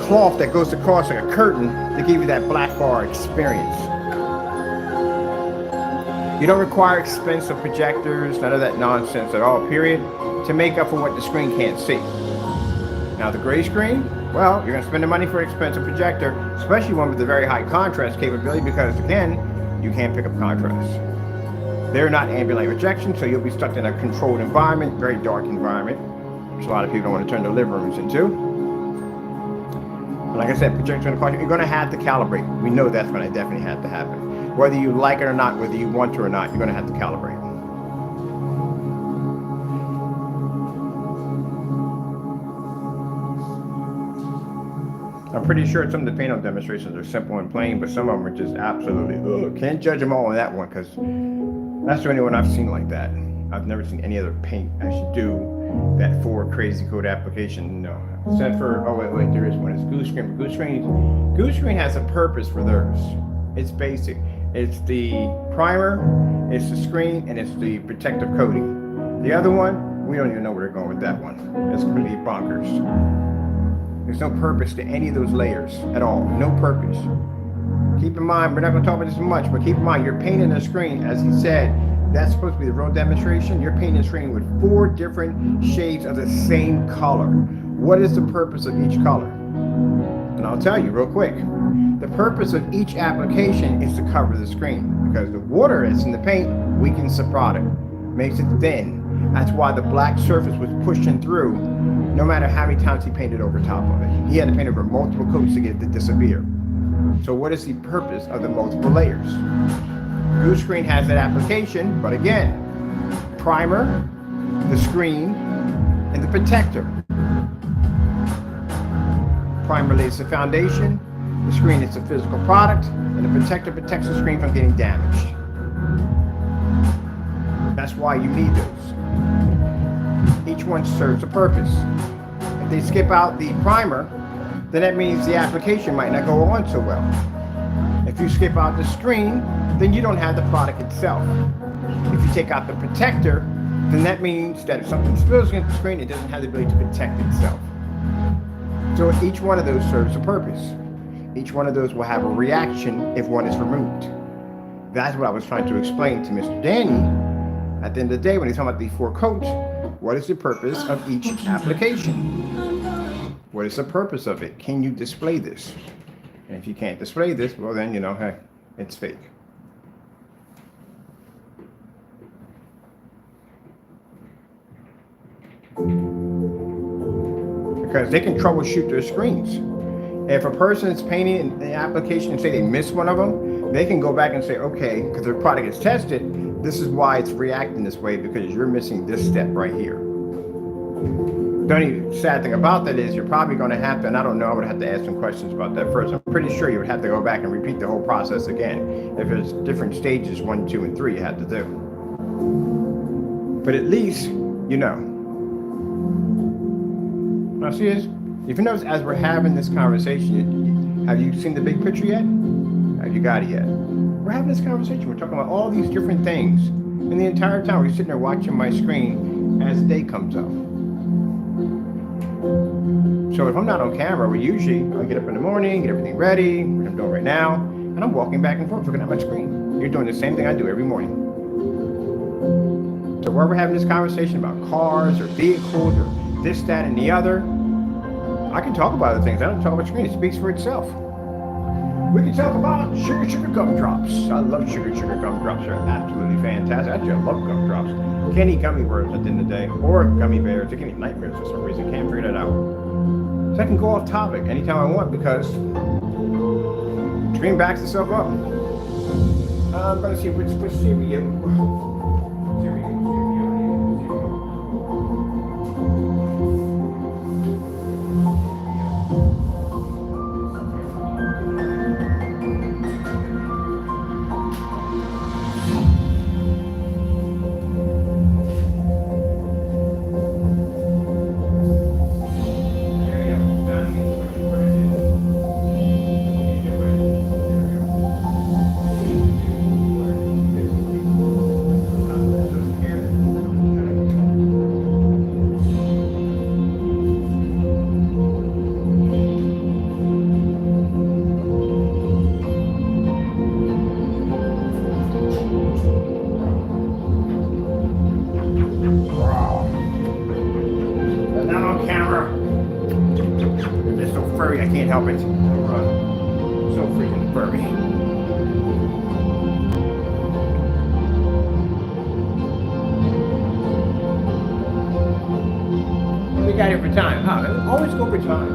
Speaker 1: cloth that goes across like a curtain to give you that black bar experience. You don't require expensive projectors, none of that nonsense at all, period, to make up for what the screen can't see. Now the gray screen, well, you're going to spend the money for an expensive projector, especially one with a very high contrast capability, because again, you can't pick up contrast. They're not ambient light rejection, so you'll be stuck in a controlled environment, very dark environment, which a lot of people don't want to turn their living rooms into. But like I said, projectors going to cost you, you're going to have to calibrate. We know that's going to definitely have to happen. Whether you like it or not, whether you want to or not, you're going to have to calibrate. I'm pretty sure some of the paint-on demonstrations are simple and plain, but some of them are just absolutely, can't judge them all on that one, because that's the only one I've seen like that. I've never seen any other paint actually do that for crazy code application, no. Except for, oh wait, there is one, it's Goose Screen. Goose Screen has a purpose for theirs. It's basic. It's the primer, it's the screen, and it's the protective coating. The other one, we don't even know where they're going with that one. It's completely bonkers. There's no purpose to any of those layers at all. No purpose. Keep in mind, we're not going to talk about this much, but keep in mind, you're painting the screen, as he said, that's supposed to be the real demonstration. You're painting the screen with 4 different shades of the same color. What is the purpose of each color? And I'll tell you real quick. The purpose of each application is to cover the screen, because the water that's in the paint weakens the product, makes it thin. That's why the black surface was pushing through, no matter how many times he painted over top of it. He had to paint over multiple coats to get it to disappear. So what is the purpose of the multiple layers? Goose Screen has that application, but again, primer, the screen, and the protector. Primer lays the foundation, the screen is the physical product, and the protector protects the screen from getting damaged. That's why you need those. Each one serves a purpose. If they skip out the primer, then that means the application might not go on so well. If you skip out the screen, then you don't have the product itself. If you take out the protector, then that means that if something spills against the screen, it doesn't have the ability to protect itself. So each one of those serves a purpose. Each one of those will have a reaction if one is removed. That's what I was trying to explain to Mr. Danny. At the end of the day, when he's talking about the 4 coats, what is the purpose of each application? What is the purpose of it? Can you display this? And if you can't display this, well then, you know, hey, it's fake. Because they can troubleshoot their screens. If a person is painting the application and say they miss one of them, they can go back and say, okay, because their product is tested, This is why it's reacting this way, because you're missing this step right here. The only sad thing about that is you're probably going to have to, and I don't know, I would have to ask some questions about that first. I'm pretty sure you would have to go back and repeat the whole process again. If there's different stages, 1, 2, and 3 you have to do. But at least, you know. Now see this? If you notice, as we're having this conversation, have you seen the big picture yet? Have you got it yet? We're having this conversation. We're talking about all these different things. And the entire time we're sitting there watching my screen as the day comes up. So if I'm not on camera, I get up in the morning, get everything ready, what I'm doing right now, and I'm walking back and forth looking at my screen. You're doing the same thing I do every morning. So while we're having this conversation about cars or vehicles or this, that, and the other, I can talk about other things. I don't talk about screen. It speaks for itself. We can talk about sugar gumdrops. I love sugar gumdrops. They're absolutely fantastic. Actually, I love gumdrops. Can't eat gummy worms at the end of the day, or gummy bears. They give me nightmares for some reason. Can't figure that out. So I can go off topic anytime I want because the screen backs itself up. I'm gonna see which cereal. I can't help it. So freaking furry. What we got here for time? Oh, always go over time.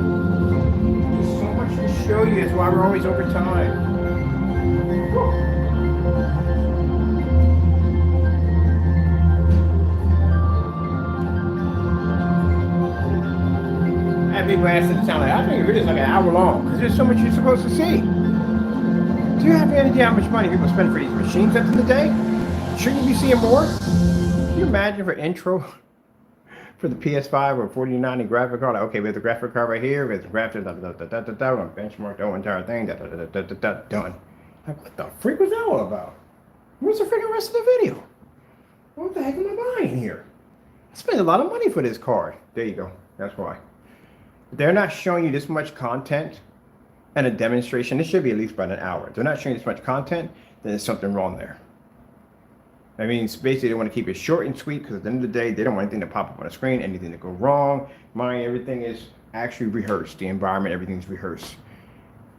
Speaker 1: There's so much to show you. That's why we're always over time. People ask it to sound like, I think it is like an hour long because there's so much you're supposed to see. Do you have any idea how much money people spend for these machines at the end of the day? Shouldn't you be seeing more? Can you imagine for intro for the PS5 or 4090 graphic card? Like, okay, we have the graphic card right here, we have the graphic, we're gonna benchmark the whole entire thing, done. Like, what the freak was that all about? What's the freaking rest of the video? What the heck am I buying here? I spent a lot of money for this card. There you go. That's why. They're not showing you this much content and a demonstration. It should be at least about an hour. They're not showing you this much content, then there's something wrong there. I mean, basically they want to keep it short and sweet because at the end of the day, they don't want anything to pop up on the screen, anything to go wrong. Mine, everything is actually rehearsed. The environment, everything's rehearsed.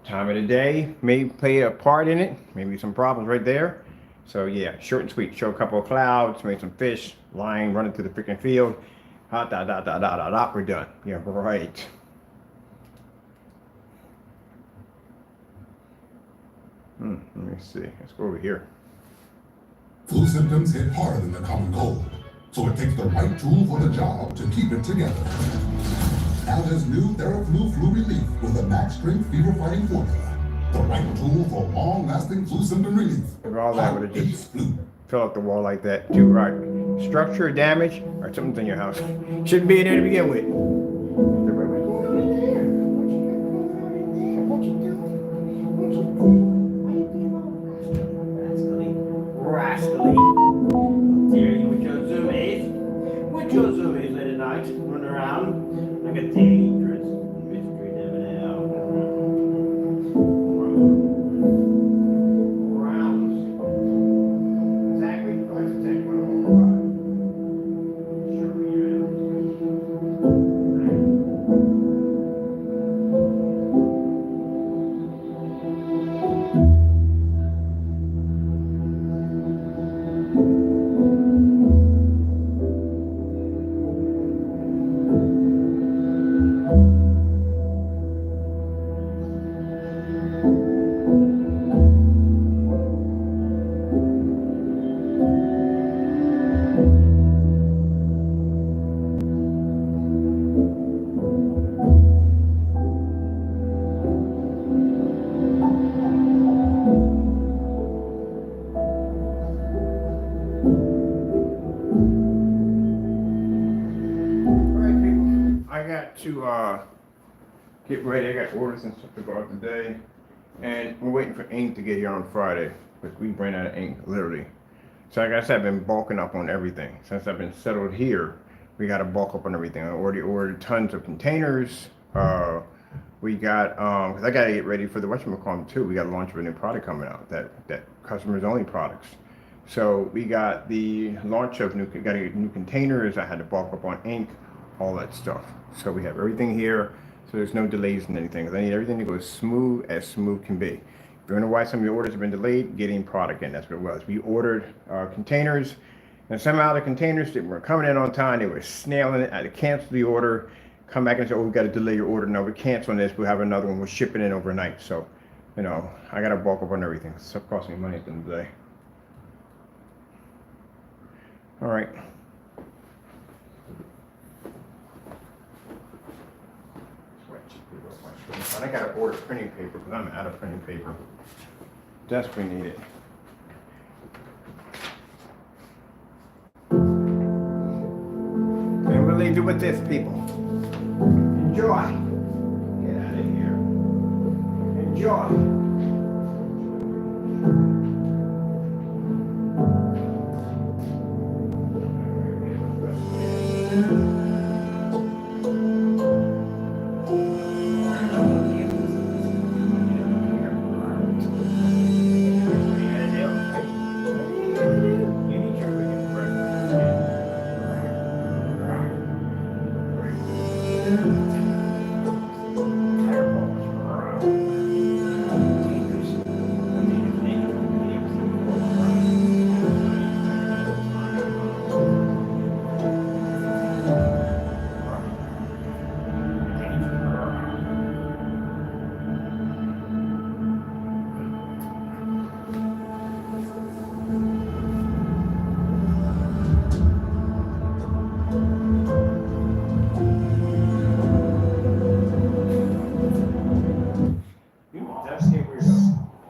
Speaker 1: Time of the day may play a part in it. Maybe some problems right there. So yeah, short and sweet. Show a couple of clouds, maybe some fish lying, running through the freaking field. We're done. Yeah, right. Let me see. Let's go over here.
Speaker 7: Flu symptoms hit harder than the common cold, so it takes the right tool for the job to keep it together. Now there's new TheraFlu Flu Relief with a max strength fever fighting formula. The right tool for long-lasting flu symptom relief.
Speaker 1: If all that would have just fill up the wall like that, too, right? Structure damage or something's in your house. Shouldn't be in there to begin with.
Speaker 2: Rascally. Here you with your zoomies. With your zoomies late at night, running around like a dangerous mystery devil. Rounds. Exactly. Let's take one more. Sure we
Speaker 1: I got to get ready. I got orders and stuff to go out today. And we're waiting for ink to get here on Friday. But we ran out of ink, literally. So like I said, I've been bulking up on everything. Since I've been settled here, we got to bulk up on everything. I already ordered tons of containers. We got, cause I got to get ready for the whatchamacallit too. We got to launch a new product coming out, that customers only products. So we got the launch of got to get new containers. I had to bulk up on ink, all that stuff. So we have everything here. So there's no delays in anything. Cause I need everything to go as smooth can be. If you wonder why some of your orders have been delayed, getting product in, that's what it was. We ordered containers, and somehow the containers that were coming in on time, they were snailing it. I had to cancel the order, come back and say, oh, we got to delay your order. No, we're canceling this. We'll have another one. We're shipping it overnight. So, you know, I got to bulk up on everything. Stuff costs me money at the end of the day. All right. I got to order printing paper because I'm out of printing paper. Desperately need it. And we'll leave you with this, people. Enjoy. Get out of here. Enjoy.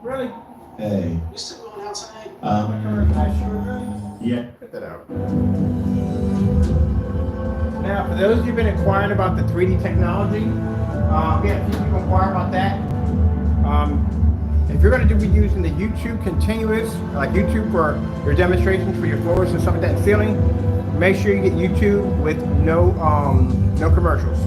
Speaker 1: Really?
Speaker 6: Hey.
Speaker 2: You still going out tonight?
Speaker 6: Yeah.
Speaker 1: Get that out. Now, for those of you who've been inquiring about the 3D technology, we had a few people inquire about that. If you're going to be using the YouTube continuous, like YouTube for your demonstrations for your floors and stuff like that and ceiling, make sure you get YouTube with no commercials.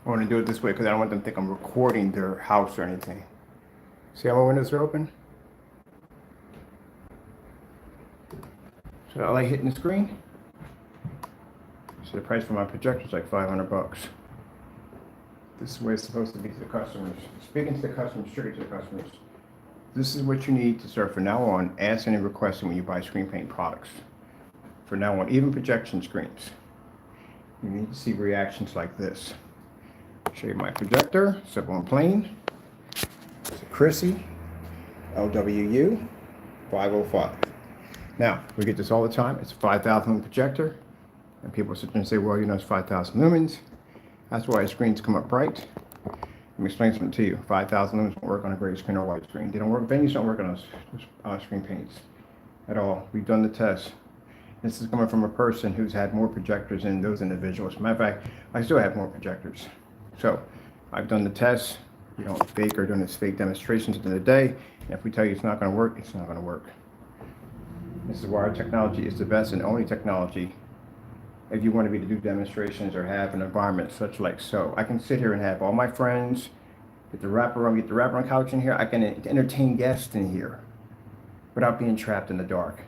Speaker 1: I want to do it this way because I don't want them to think I'm recording their house or anything. See how my windows are open? So I like hitting the screen. So the price for my projector is like $500. This is the way it's supposed to be to the customers. Speaking to the customers, strictly to the customers. This is what you need to start from now on asking and requesting when you buy screen paint products. From now on, even projection screens. You need to see reactions like this. Show you my projector, simple and plain. It's a Chrissy LWU 505. Now, we get this all the time. It's a 5,000 lumen projector. And people sit there and say, well, you know, it's 5,000 lumens. That's why screens come up bright. Let me explain something to you. 5,000 lumens don't work on a gray screen or white screen. They don't work, venues don't work on those screen paints at all. We've done the test. This is coming from a person who's had more projectors than those individuals. Matter of fact, I still have more projectors. So I've done the test. You don't fake or doing this fake demonstrations at the end of the day. And if we tell you it's not going to work, it's not going to work. This is why our technology is the best and only technology if you want to be to do demonstrations or have an environment such like so. I can sit here and have all my friends, get the wraparound couch in here. I can entertain guests in here without being trapped in the dark.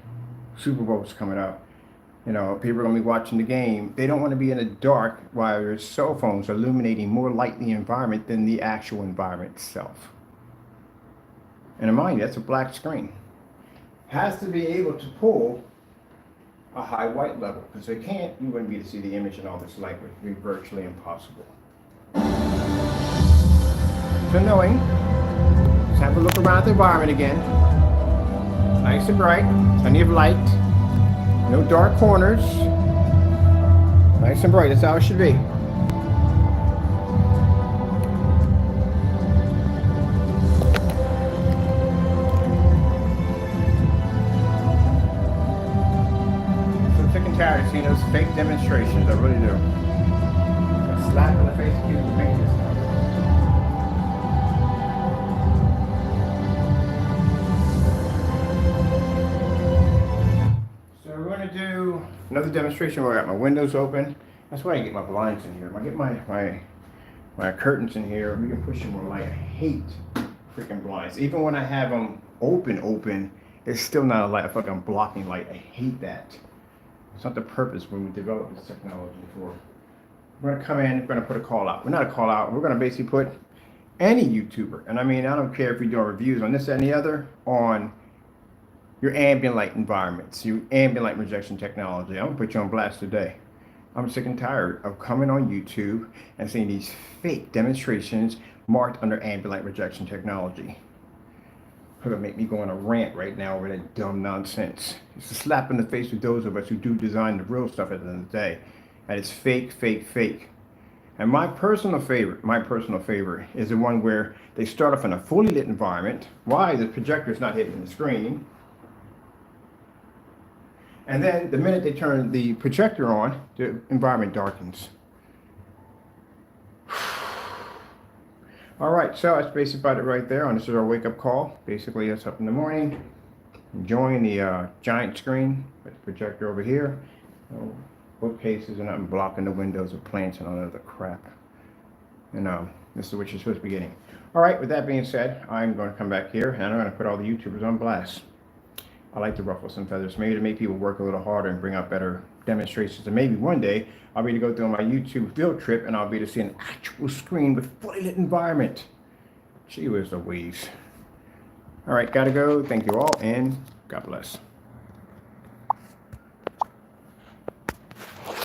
Speaker 1: Super Bowl's coming up. You know, people are going to be watching the game. They don't want to be in the dark while their cell phones are illuminating more light in the environment than the actual environment itself. And mind you, that's a black screen. Has to be able to pull a high white level, because they can't, you wouldn't be able to see the image and all this light, would be virtually impossible. So knowing, let's have a look around the environment again. Nice and bright, plenty of light, no dark corners. Nice and bright, that's how it should be. Tired of seeing those fake demonstrations, I really do. A slap in the face of people who make this stuff. So we're going to do another demonstration where I got my windows open. That's why I get my blinds in here. I get my curtains in here. We can push in more light. I hate freaking blinds. Even when I have them open, it's still not a light. I feel like I'm blocking light. I hate that. It's not the purpose when we develop this technology for. We're going to come in, we're going to put a call out. We're not a call out, we're going to basically put any YouTuber, and I mean, I don't care if you're doing reviews on this and the other, on your ambient light environments, your ambient light projection technology. I'm going to put you on blast today. I'm sick and tired of coming on YouTube and seeing these fake demonstrations marked under ambient light projection technology. It's gonna make me go on a rant right now over that dumb nonsense. It's a slap in the face with those of us who do design the real stuff at the end of the day. And it's fake, fake, fake. And my personal favorite is the one where they start off in a fully lit environment. Why? The projector's not hitting the screen. And then the minute they turn the projector on, the environment darkens. All right, so that's basically about it right there. And this is our wake-up call. Basically, it's up in the morning, enjoying the giant screen with the projector over here. Bookcases and I'm blocking the windows with plants and all that other crap. And this is what you're supposed to be getting. All right, with that being said, I'm going to come back here and I'm going to put all the YouTubers on blast. I like to ruffle some feathers, maybe to make people work a little harder and bring out better demonstrations. And maybe one day I'll be to go through my YouTube field trip and I'll be to see an actual screen with fully lit environment. Gee whiz Louise. All right, gotta go. Thank you all and God bless.